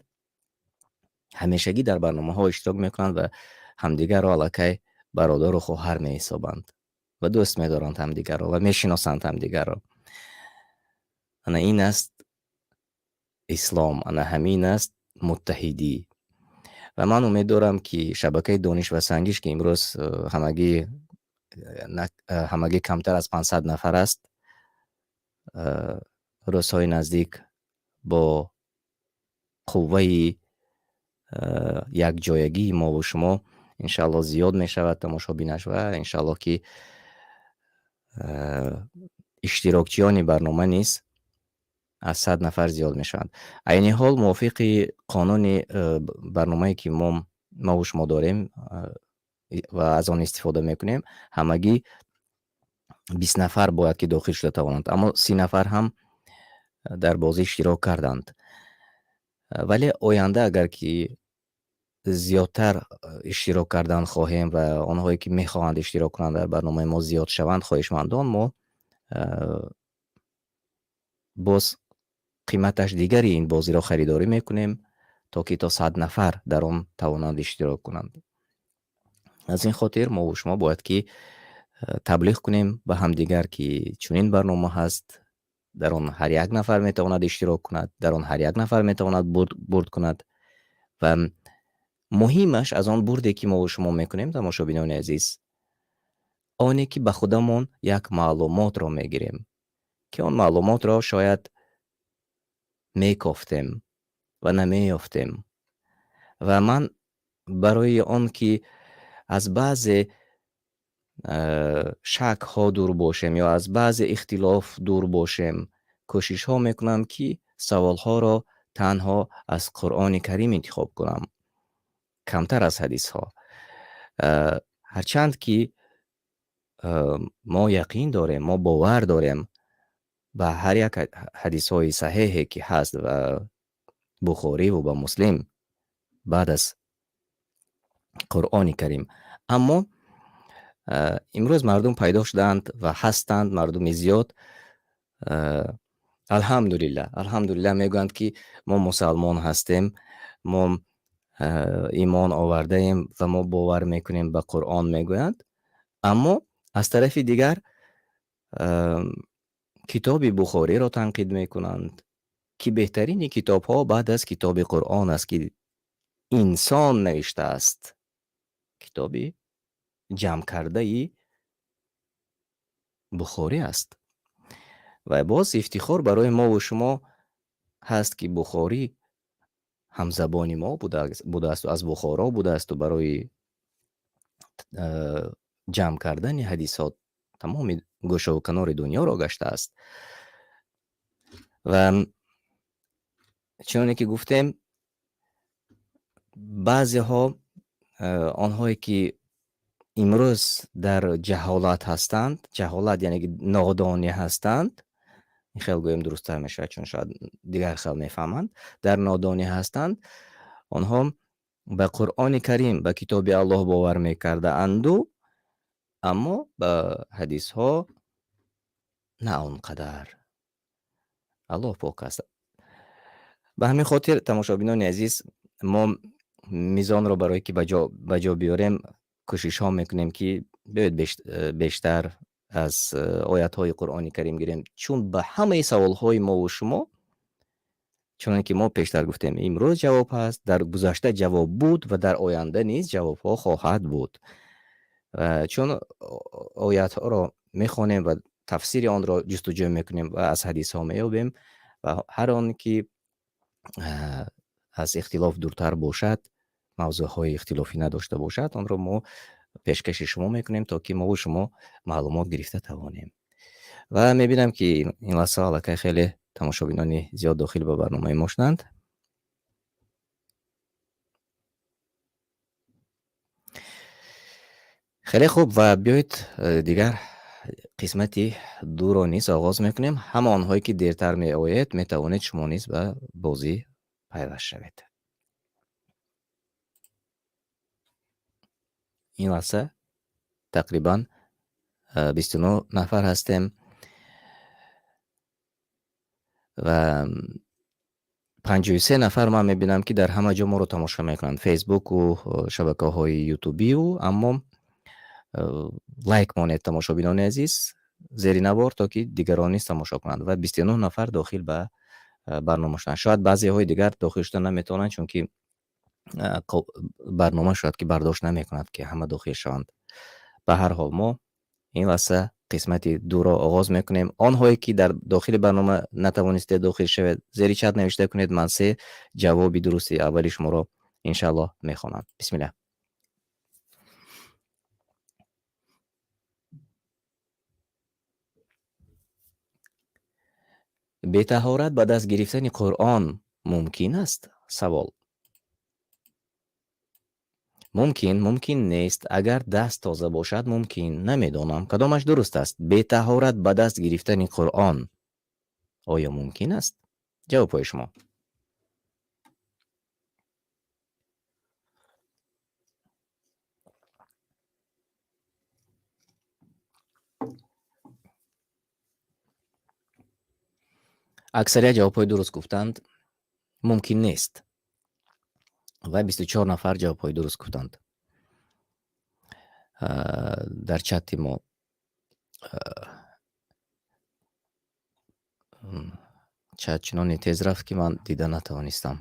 ҳамешагӣ дар барномаҳо иштирок мекунанд ва ҳамдигарро аллакай бародару хоҳар меҳисобанд ва дӯст медоранд ҳамдигарро ва мешиносанд ҳамдигарро. ана ин аст ислом, ана ҳамин аст муттаҳидӣ. Ва ман умед дорам ки шабакаи дониш ва сангиш ки имрӯз ҳамагӣ камтар аз 500 нафар аст, рӯзҳои наздик бо қувваи якҷоягии мову шумо иншаалло зиёд мешавад тамошобинаш ва иншаалло ки иштирокчиёни барнома низ аз 100 нафар зиёд мешаванд. айни ҳол мувофиқи қонуни барномае ки мову шумо дорем ва аз он истифода мекунем, ҳамагӣ 20 нафар бояд ки дохил шуда тавонанд, аммо 30 нафар ҳам дар бозӣ иштирок карданд. вале оянда агар ки зиёдтар иштирок кардан хоҳем ва онҳое ки мехоҳанд иштирок кунанд дар барномаи мо зиёд шаванд, хоҳишмандон, мо боз қиматаш дигари ин бозиро харидорӣ мекунем, то ки то 100 нафар дар он тавонанд иштирок кунанд. аз ин хотир мо шумо бояд ки таблиғ кунем ба ҳамдигар ки чунин барнома ҳаст, дар он ҳар як нафар метавонад иштирок кунад, дар он ҳар як нафар метавонад бурд кунад ва муҳимаш аз он бурде ки мо шумо мекунем, тамошобинони азиз, оне ки ба худамон як маълумотро мегирем, ки он маълумотро шояд мекофтем ва намеёфтем. ва ман барои он ки аз баъзе шакҳо дур бошем ё аз баъзе ихтилоф дур бошем, кӯшишҳо мекунам ки саволҳоро танҳо аз Қуръони Карим интихоб кунам, камтар аз ҳадисҳо. ҳарчанд ки мо яқин дорем, мо бовар дорем ба ҳар як ҳадисҳои саҳеҳе ки ҳаст ва Бухорӣ ва ба Муслим баъд аз Қуръони Карим, аммо имрӯз мардум пайдо шудаанд ва ҳастанд мардуми зиёд, алҳамдулилла мегӯянд ки мо мусалмон ҳастем, мо имон овардаем ва мо бовар мекунем ба Қуръон мегӯянд, аммо аз тарафи дигар китоби Бухориро танқид мекунанд, ки беҳтарини китобҳо баъд аз китоби Қуръон аст, ки инсон навиштааст, китоби ҷамъкардаи Бухорӣ аст. ва боз ифтихор барои мову шумо ҳаст ки Бухорӣ ҳамзабони мо будааст, аз Бухоро будаасту барои ҷамъ кардани ҳадисҳо тамоми гӯшаву канори дуньёро гаштааст. ва чуноне ки гуфтем, баъзеҳо онҳое ки имрӯз дар ҷаҳолат ҳастанд, ҷаҳолат яъне ки нодонӣ ҳастанд, ин хел гӯем дурусттар мешавад, чун шояд дигар хел мефаҳманд, дар нодонӣ ҳастанд, онҳо ба Қуръони Карим, ба китоби Аллоҳ бовар мекардаанду, аммо ба ҳадисҳо на он қадар. Аллоҳ пок аст. ба ҳамин хотир тамошобинони азиз, мо мизонро барое ки ба ҷо биёрем, кӯшишҳо мекунем ки биёед бештар аз оятҳои Қуръони Карим гирем, чун ба ҳамаи саволҳои мову шумо, чуноне ки мо пештар гуфтем, имрӯз ҷавоб ҳаст, дар гузашта ҷавоб буд ва дар оянда низ ҷавобҳо хоҳад буд. чун оятҳоро мехонем ва тафсири онро ҷустуҷӯ мекунем ва аз ҳадисҳо меёбем ва ҳар он ки аз ихтилоф дуртар бошад, мавзӯъҳои ихтилофӣ надошта бошад, онро мо пешкаши шумо мекунем, то ки мову шумо маълумот гирифта тавонем. ва мебинам ки ин лаҳза аллакай хеле тамошобинони зиёд дохил ба барномаи мо шуданд. хеле хуб, ва биёед дигар қисмати дуро низ оғоз мекунем. ҳама онҳое ки дертар меояд, метавонед шумо низ ба бозӣ пайваст шавед. ин лаҳза тақрибан 29 нафар ҳастем ва 53 нафар ман мебинам ки дар ҳама ҷо моро тамошо мекунанд, фейсбуку шабакаҳои ютубию, аммо лайк монед тамошобинони азиз зери навор, то ки дигарон низ тамошо кунанд ва 29 нафар дохил ба барнома шуданд. Шояд баъзеҳои дигар дохил шуда наметавонанд, чунки барнома шояд ки бардошт намекунад ки ҳама дохил шаванд. ба ҳар ҳол мо ин лаҳза қисмати дуро оғоз мекунем. Онҳое ки дар дохили барнома натавонистед дохил шавед, зери чат навишта кунед, ман се ҷавоби дурусти аввали шуморо иншааллоҳ мехонам. бисмилlah. бетаҳорат ба даст гирифтани Қуръон мумкин аст? Савол. мумкин нест. Агар даст тоза бошад мумкин. Намедонам кадомаш дуруст аст. бетаҳорат ба даст гирифтани Қуръон оё мумкин аст? ҷавобҳои шумо. аксарият ҷавобҳои дуруст гуфтанд мумкин нест ва 24 нафар ҷавобҳои дуруст гуфтанд. дар чати мо чат чуноне тез рафт ки ман дида натавонистам.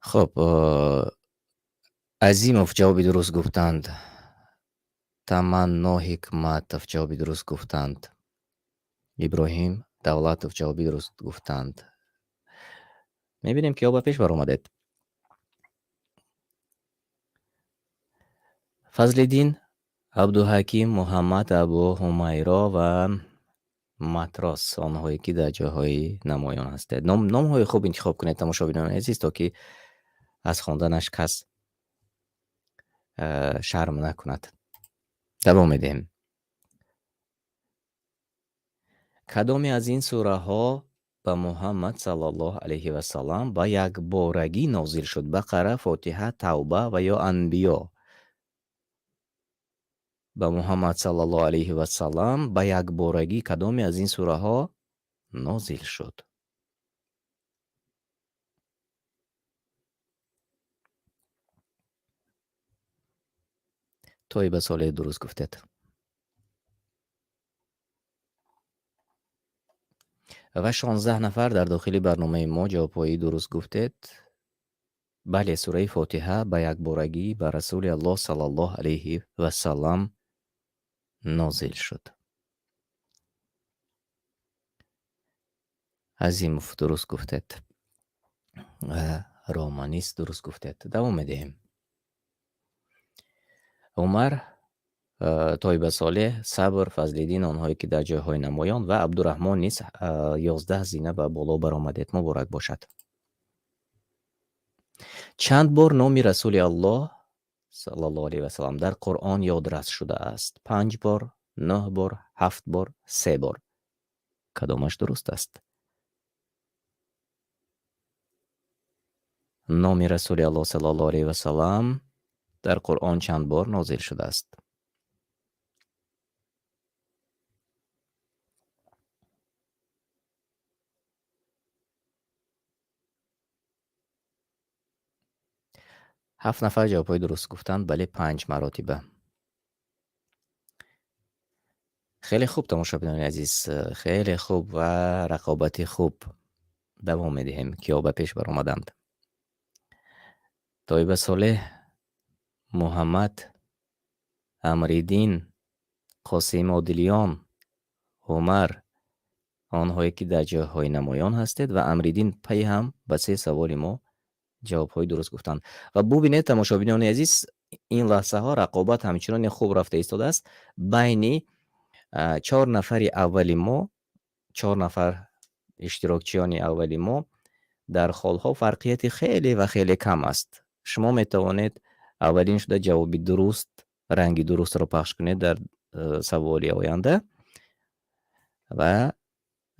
хуб, Азимов ҷавоби дуруст гуфтанд. Таманно Ҳикматов ҷавоби дуруст гуфтанд. Иброҳим Давлатов ҷавоби дуруст гуфтанд. мебинем ки ё ба пеш баромадед. Фазлиддин, Абдуҳаким, Муҳаммад Абу Ҳумайро ва Матрос, онҳое ки дар ҷойҳои намоён ҳастед. Номҳои хуб интихоб кунед тамошобинони азиз, то ки аз хонданаш кас шарм накунад. давом медиҳем. кадоме аз ин сураҳо ба Муҳаммад саллаллоҳу алайҳи васалам ба якборагӣ нозил шуд? Бақара, Фотиҳа, Тавба ва ё Анбиё? ба Муҳаммад саллаллоҳу алайҳи васалам ба якборагӣ кадоме аз ин сураҳо нозил шуд? Тоиба Солеҳ дуруст гуфтед. ва 16 нафар дар дохили барномаи мо ҷавобҳои дуруст гуфтед. бале, сураи Фотиҳа ба якборагӣ ба Расули Аллоҳ саллаллоҳу алайҳи васалам нозил шуд. Азимов дуруст гуфтед. Романист дуруст гуфтед. давом медиҳем. Умар, Тоиба Солеҳ, Сабр, Фазлиддин, онҳое ки дар ҷойҳои намоён ва Абдураҳмон низ 11 зина ба боло баромадед. муборак бошад. чанд бор номи Расули Аллоҳ саллаллоҳу алайҳи васалам дар Қуръон ёдрас шудааст? 5 бор, 9 бор, 7 бор, 3 бор? кадомаш дуруст аст? номи Расули Аллоҳ саллаллоҳу алайҳи васалам дар Қуръон чанд бор нозил шудааст? ҳафт нафар ҷавобҳои дуруст гуфтанд. бале, 5 маротиба. хеле хуб тамошобинони азиз, хеле хуб ва рақобати хуб. давом медиҳем ки ё ба пеш баромаданд. Тоиба Солеҳ, Муҳаммад, Амриддин, Қосим Одилиён, Умар, онҳое ки дар ҷойҳои намоён ҳастед ва Амриддин пай ҳам ба 3 саволи мо ҷавобҳои дуруст гуфтанд. ва бубинед тамошобинони азиз, ин лаҳзаҳо рақобат ҳамчуноне хуб рафта истодааст байни 4 нафари аввали мо, 4 нафар иштирокчиёни аввали мо. дар холҳо фарқияти хеле ва хеле кам аст. шумо метавонед аввалин шуда ҷавоби дуруст, ранги дурустро пахш кунед дар саволи оянда ва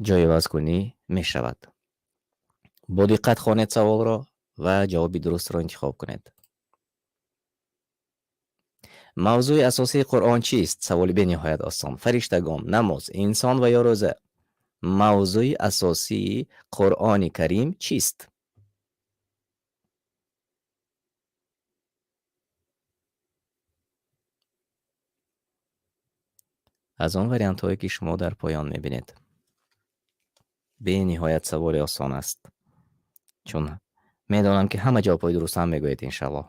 ҷойивазкунӣ мешавад. бо диққат хонед саволро ва ҷавоби дурустро интихоб кунед. мавзӯи асосии Қуръон чист? саволи бениҳоят осон. фариштагон, намоз, инсон ва ё рӯза. мавзӯи асосии Қуръони Карим чист? از آن وریانت هایی که شما در پایان میبینید. به نهایت سوال آسان است، چون میدانم که همه جوابهای درست هم میگویید انشالله.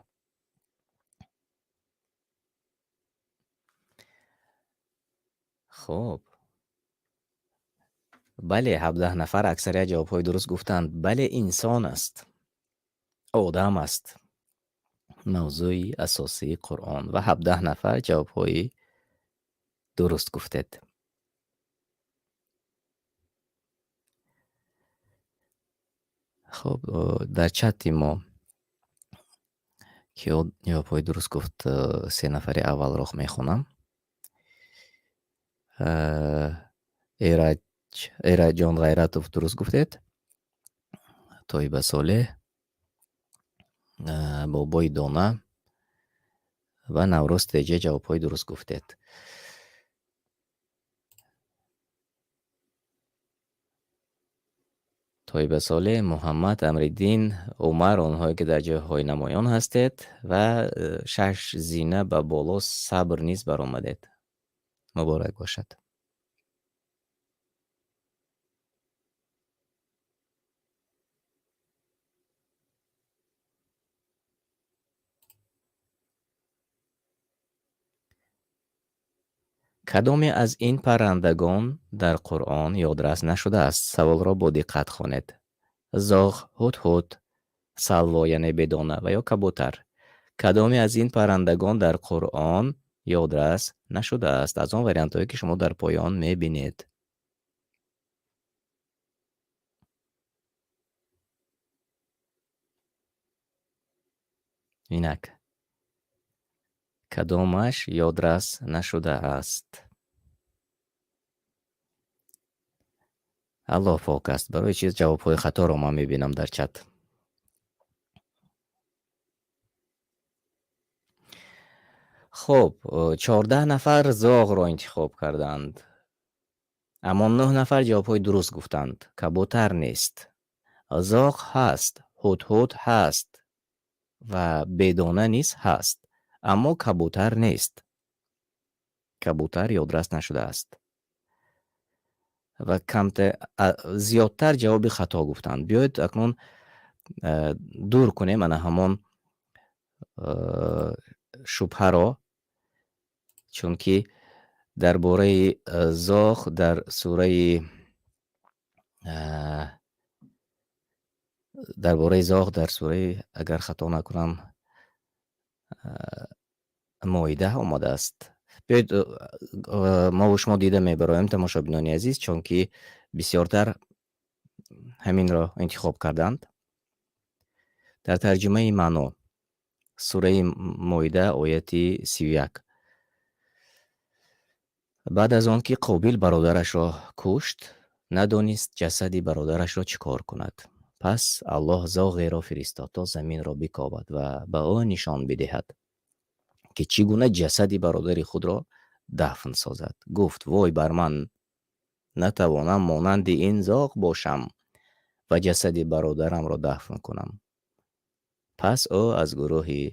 خب بله، 17 نفر اکثریت جوابهای درست گفتند. بله، انسان است، آدم است موضوعی اساسی قرآن و 17 نفر جوابهای درست گفتید. خب در چت ما که جوابهای درست گفت 3 نفر اول رو میخونم. ایرج جان غیرتوف درست گفتید. طیبه صالح، بابای دانه و نوروز تیجه جوابهای درست گفتید. طیبه صالح، محمد، امریدین، عمر، آنهایی که در جایهای نمایان هستید و 6 زینه به بالا صبر نیز برآمدید. مبارک باشد. کدامی از این پرندگان در قرآن یادرس نشده است؟ سوال را با دقت خوانید. زاغ، هدهد، سلوا یعنی بدانه و یا کبوتر. کدامی از این پرندگان در قرآن یادرس نشده است؟ از آن وریانت هایی که شما در پایان میبینید. اینک کدامش یادرس نشده است؟ الله پاک است. برای چیز جوابهای خطا را من میبینم در چت. خب 14 نفر زاغ را انتخاب کردند، اما 9 نفر جوابهای درست گفتند. کبوتر نیست، زاغ هست، هدهد هست و بدانه نیز هست، اما کبوتر نیست. کبوتر یادرس نشده است و زیادتر جواب خطا گفتند. بیایید اکنون دور کنیم من همان شبهه را، چون که درباره زاغ در سوره اگر خطا نکنم مائده آمده است. بیایید ما و شما دیده میبرایم تماشا بینانی عزیز، چون که بسیارتر همین را انتخاب کردند. در ترجمه معنا سوره مائده آیت 31. بعد از آن که قابیل برادرش را کشت، ندانست جسدی برادرش را چیکار کند. پس الله زاغی را فرستاد تا زمین را بکاود و به آن نشان بدهد که چگونه جسدی برادر خود را دفن سازد. گفت وای بر من، نتوانم مانند این زاغ باشم و جسد برادرم را دفن کنم. پس او از گروه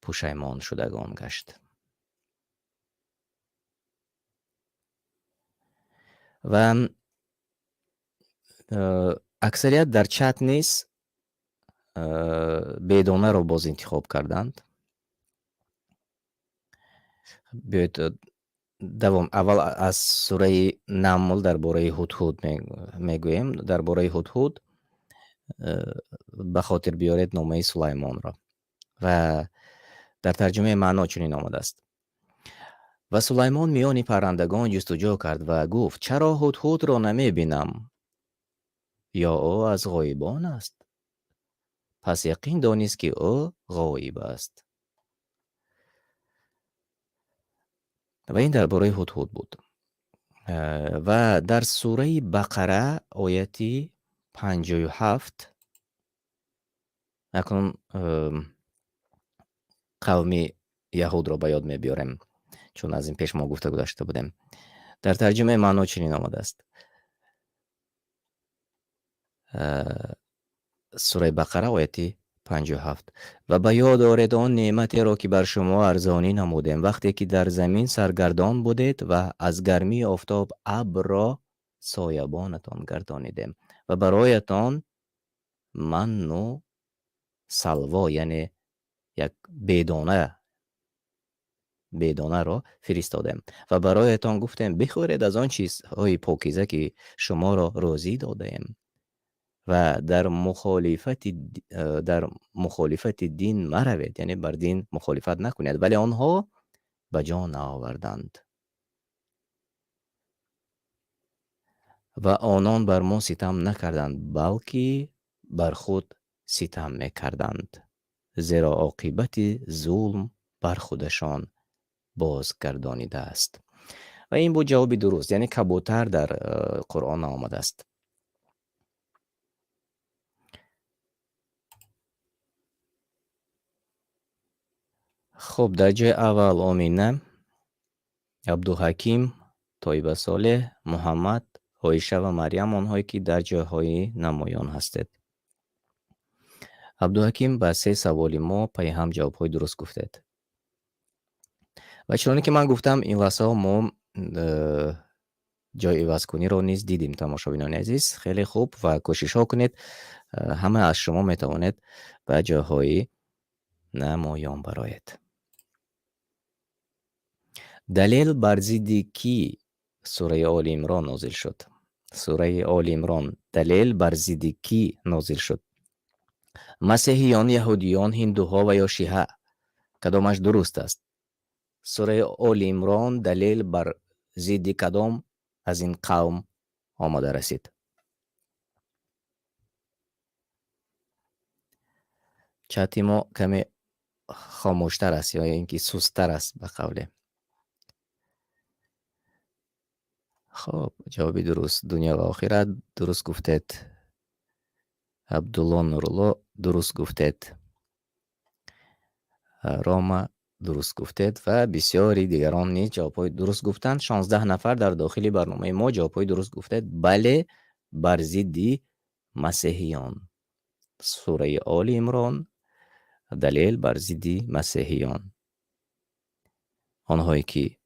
پشیمان شدگان گشت. و اکثریت در چت نیز بدانه را باز انتخاب کردند. بیایید دوام اول از سوره نمل درباره هدهد میگوییم. درباره هدهد به خاطر بیارید نامه سلیمان را و در ترجمه معنا چنین آمده است: و سلیمان میان پرندگان جستجو کرد و گفت چرا هدهد را نمی بینم؟ یا او از غایبان است؟ پس یقین دانست که او غایب است. و این درباره هدهد بود. و در سوره بقره آیت 57 اکنون قوم یهود را به یاد میبیاریم، چون از این پیش ما گفته داشته بودیم. در ترجمه معنا چنین آمده است: سوره بقره آیت 57 و به یاد آورید آن نعمتی را که بر شما ارزانی نمودیم وقتی که در زمین سرگردان بودید و از گرمی آفتاب ابر را سایبانتان گردانیدیم و برایتان من و سلوا یعنی یک بدانه را فرستادیم و برایتان گفتیم بخورید از آن چیزهای پاکیزه که شما را روزی دادیم و در مخالفت دین مروید، یعنی بر دین مخالفت نکنید. ولی آنها به جا نآوردند و آنان بر ما ستم نکردند بلکه بر خود ستم میکردند، زیرا عاقبت ظلم بر خودشان بازگردانیده است. و این بود جواب درست، یعنی کبوتر در قرآن آمده است. خب در جای اول آمینه، عبدالحکیم، طیبه صالح، محمد، عایشه و مریم آنهایی که در جایهای نمایان هستید. عبدالحکیم به 3 سوال ما پای هم جوابهای درست گفتید و چون که من گفتم این لحظه ما جای عوض کنی رو نیز دیدیم. تماشابینان عزیز خیلی خوب و کوشش ها کنید، همه از شما میتوانید به جاهای نمایان براید. دلیل بر ضد کی سوره آل عمران نازل شد؟ سوره آل عمران دلیل بر ضد کی نازل شد؟ مسیحیان، یهودیان، هندوها و یا شیعه؟ کدامش درست است؟ سوره آل عمران دلیل بر ضد کدام از این قوم آمده رسید؟ چت ما کمی خاموشتر است یا اینکه سست‌تر است به قوله. خب جوابی درست، دنیا و آخرت درست گفتید. عبدالله نورالله درست گفتید. راما درست گفتید و بسیاری دیگران نیز جوابهای درست گفتند. 16 نفر در داخل برنامه ما جوابهای درست گفتید. بله، بر ضد مسیحیان. سوره آل عمران دلیل بر ضد مسیحیان، آنهایی که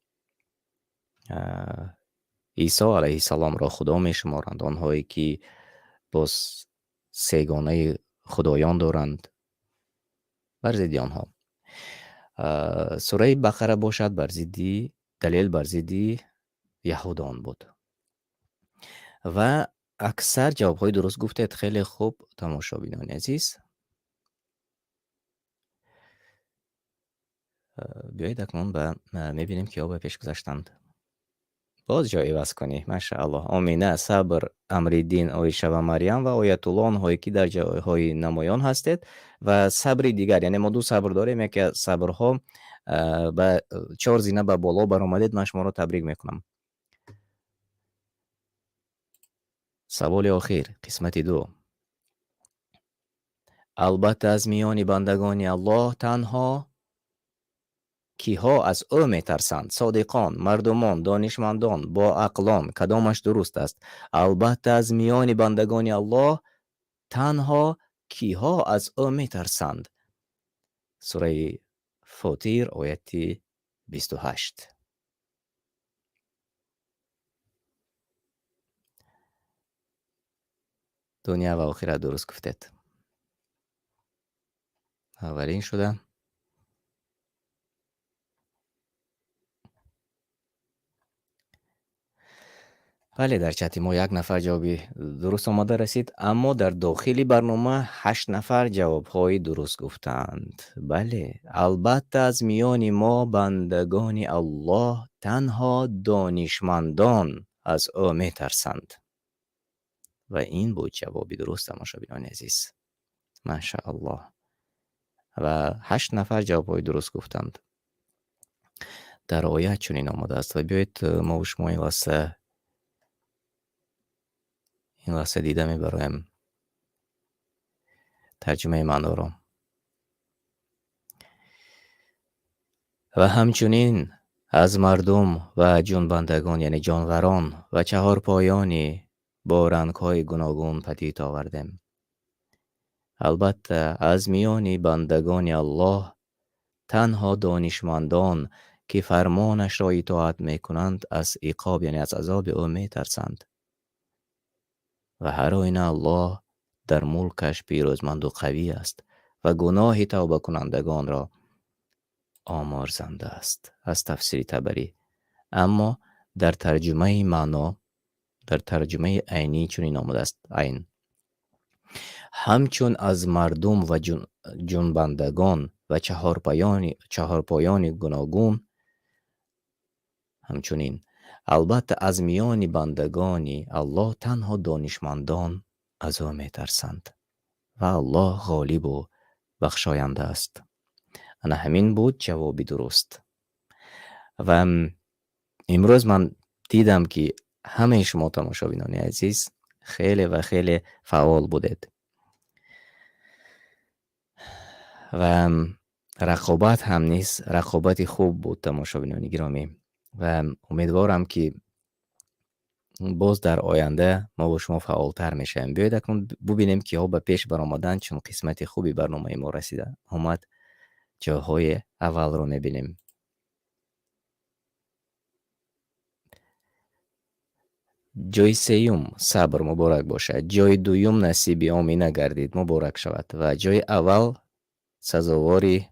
عیسی علیه السلام را خدا می شمارند، آنهایی که باز سگانه خدایان دارند، بر ضد آنها. سوره بقره باشد بر ضد، دلیل بر ضد یهودان بود و اکثر جوابهای درست گفتید. خیلی خوب تماشابینان عزیز، بیایید اکنون به میبینیم که ها به پیش گذاشتند. باز جای عوض کنی. ماشاءالله. آمینه، صبر، امریدین، عایشه و مریم و آیت الله آنهایی که در جایهای نمایان هستید و صبری دیگر، یعنی ما 2 صبر داریم. یکی صبرها به 4 زینه به بالا برآمدید، من شما رو تبریک میکنم. سوال آخر قسمت 2. البته از میان بندگان الله تنها کیها از او میترسند؟ صادقان، مردمان، دانشمندان، با عقلان؟ کدامش درست است؟ البته از میان بندگان الله تنها کیها از او میترسند؟ سوره فاطر آیت 28. دنیا و آخرت درست گفتید. اولین شده. بله، در چت ما 1 نفر جوابی درست آمده رسید، اما در داخل برنامه 8 نفر جوابهای درست گفتند. بله، البته از میان ما بندگان الله تنها دانشمندان از او میترسند و این بود جوابی درست. تماشابینان عزیز ماشاءالله. و 8 نفر جوابهای درست گفتند. در آیت چنین آمده است و بیایید ما و شما این لحظه دیده میبرایم ترجمه معنا را. و همچنین از مردم و جنبندگان یعنی جانوران و 4 پایانی با رنگ‌های گوناگون پدید آوردیم البته از میان بندگان الله تنها دانشمندان که فرمانش را اطاعت می کنند از عقاب یعنی از عذاب او می ترسند و هر آینه الله در ملکش پیروزمند و قوی است و گناه توبه کنندگان را آمرزنده است. از تفسیر طبری. اما در ترجمه معنا، در ترجمه عینی چنین آمده است: عین همچون از مردم و جنبندگان و چهارپایان گوناگون، همچنین البته از میان بندگانی الله تنها دانشمندان از او می ترسند و الله غالب و بخشاینده است. انا همین بود جوابی درست. و امروز من دیدم که همه شما تماشابینان عزیز خیلی و خیلی فعال بودید و رقابت هم نیست، رقابتی خوب بود تماشابینان گرامی و امیدوارم که باز در آینده ما با شما فعالتر میشیم. بیایید اکنون ببینیم که ها به پیش برآمدن، چون قسمت خوبی برنامه ما رسیده آمد. جاهای اول رو میبینیم. جای سیوم صبر مبارک باشد، جای دویم نصیب آمینه گردید مبارک شود و جای اول سزاواری،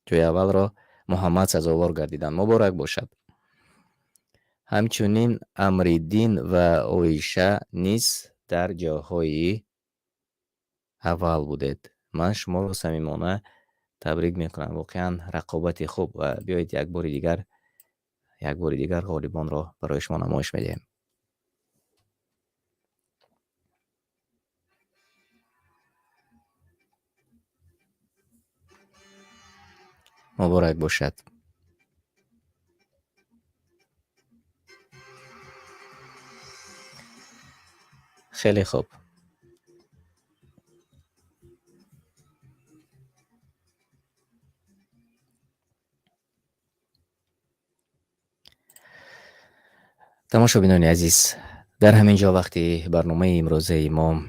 جای اول را محمد سزاوار گردیدن مبارک باشد. همچنین امریدین و اویشه نیز در جاهای اول بودید. من شما رو صمیمانه تبریک میکنم. واقعا رقابتی خوب و بیایید یک بار دیگر غالبان را برای شما نمایش میدیم. مبارک باشد. خیلی خوب. تماشابینان عزیز، در همین جا وقتی برنامه امروزه ما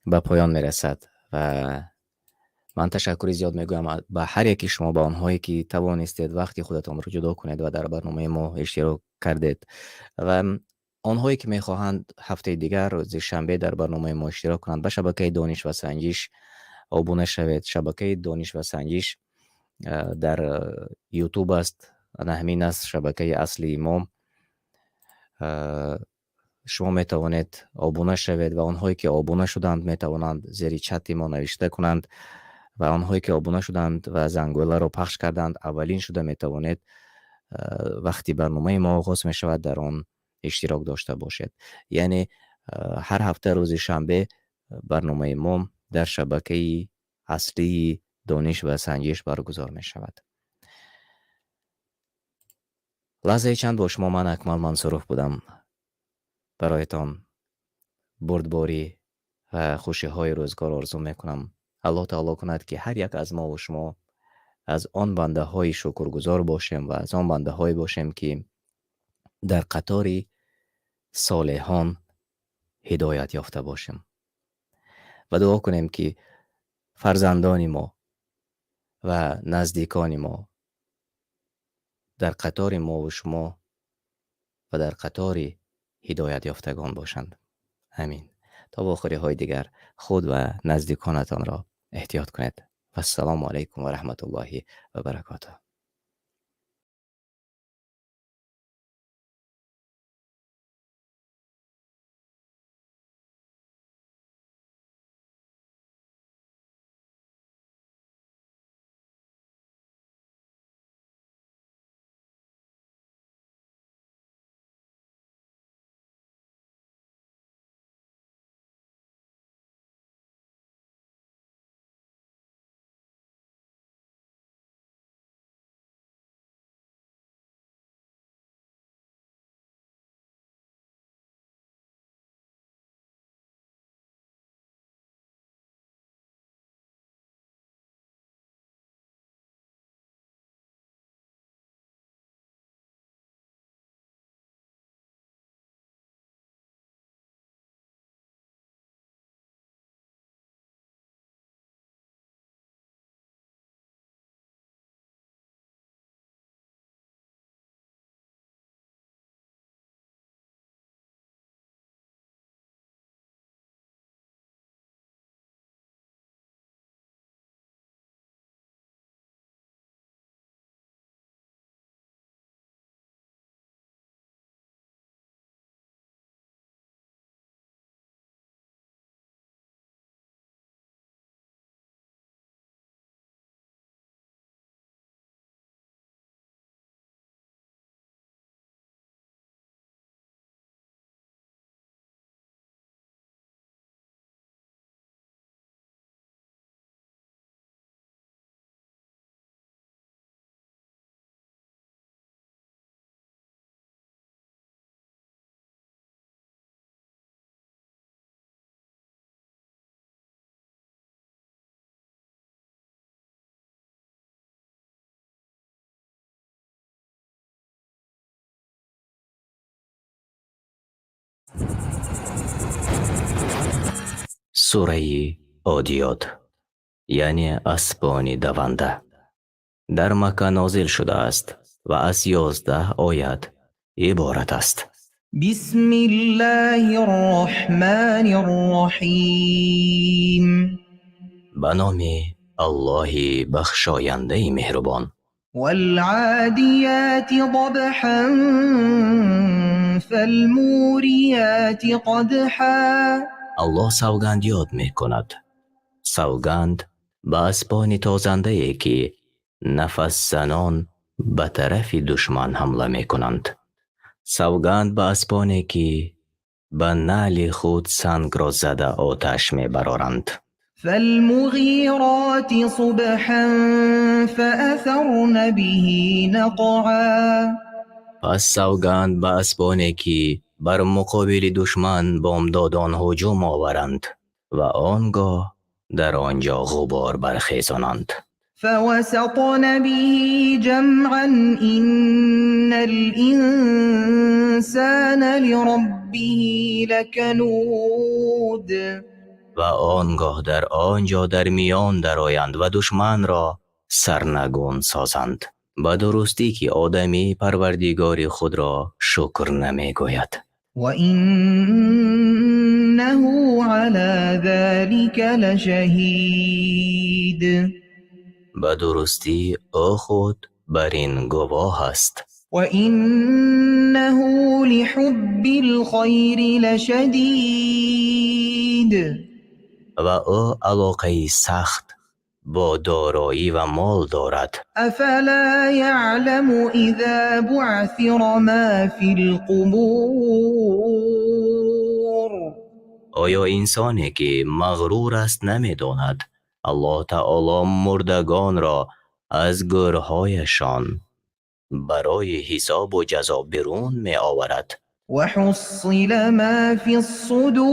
به پایان میرسد و من تشکر زیاد میگویم به هر یکی شما، به آنهایی که توانستید وقتی خودتان رو جدا کنید و در برنامه ما اشتراک کردید و آنهایی که میخواهند هفته دیگر روز شنبه در برنامه ما اشتراک کنند به شبکه دانش و سنجش ابونه شوید. شبکه دانش و سنجش در یوتیوب است، همین است شبکه اصلی ما. شما میتوانید آبونه شوید و آنهایی که آبونه شدند میتوانند زیر چت ما نوشته کنند و آنهایی که آبونه شدند و زنگوله رو پخش کردند اولین شده میتوانید وقتی برنامه ما آغاز می شود در آن اشتراک داشته باشید. یعنی هر هفته روز شنبه برنامه ما در شبکه اصلی دانش و سنجش برگزار می شود. لحظه چند با شما من اکمل منصورف بودم. برایتان بردباری و خوشی های روزگار آرزو میکنم. الله تعالی کند که هر یک از ما و شما از آن بنده های شکرگزار باشیم و از آن بنده های باشیم که در قطار صالحان هدایت یافته باشیم و دعا کنیم که فرزندان ما و نزدیکان ما در قطار ما و شما و در قطار هدایت یافتگان باشند. امین. تا واخری های دیگر خود و نزدیکانتان را احتیاط کنید و السلام علیکم و رحمت الله و برکاته. сураи одиёт яъне аспони даванда дар Макка нозил шудааст ва аз 11 оят иборат аст. بسم الله الرحمن الرحيم ба номи Аллоҳи бахшояндаи меҳрубон. والعاديات ضبحا فالموريات قدحا аллоҳ савганд ёд мекунад. савганд ба аспони тозандае ки нафасзанон ба тарафи душман ҳамла мекунанд. савганд ба аспоне ки ба наъли худ сангро зада оташ мебароранд. فالمغيرات صبحا فأثرن به نقعا пас савганд ба аспоне ки бар муқобили душман бомдодон ҳуҷум оваранд ва он гоҳ дар он ҷо ғубор бархезонанд. فوسطن به جمعا إن الإنسان لربه لكنود ва он гоҳ дар он ҷо дар миён дароянд ва душманро сарнагун созанд. ба дурустӣ ки одамӣ парвардигори худро шукр намегӯяд. وإنه على ذلك لشهيد ба дурустӣ ӯ худ бар ин гувоҳ аст. وإنه لحب الخير لشديد ва ӯ алоқаи сахт бо дороӣ ва мол дорад. أفلا يعلم إذا بعثر ما في القبور оё инсоне ки мағрур аст намедонад аллоҳ таоло мурдагонро аз гӯрҳояшон барои ҳисобу ҷазо берун меоварад. وحصل ما في الصدور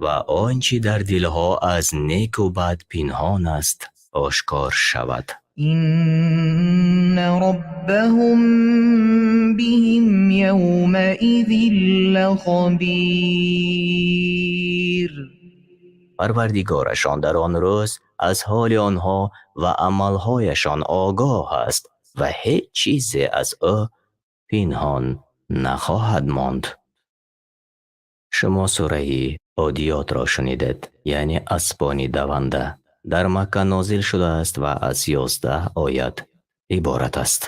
ва он чӣ дар дилҳо аз неку бад пинҳон аст ошкор шавад. إن ربهم بهم يومئذ لخبير парвардигорашон дар он рӯз аз ҳоли онҳо ва амалҳояшон огоҳ аст ва ҳеҷ чизе аз ӯ пинҳон нахоҳад монд. шумо сураи одиётро шунидед, яъне аспони даванда. дар Макка нозил шудааст ва аз 11 оят иборат аст.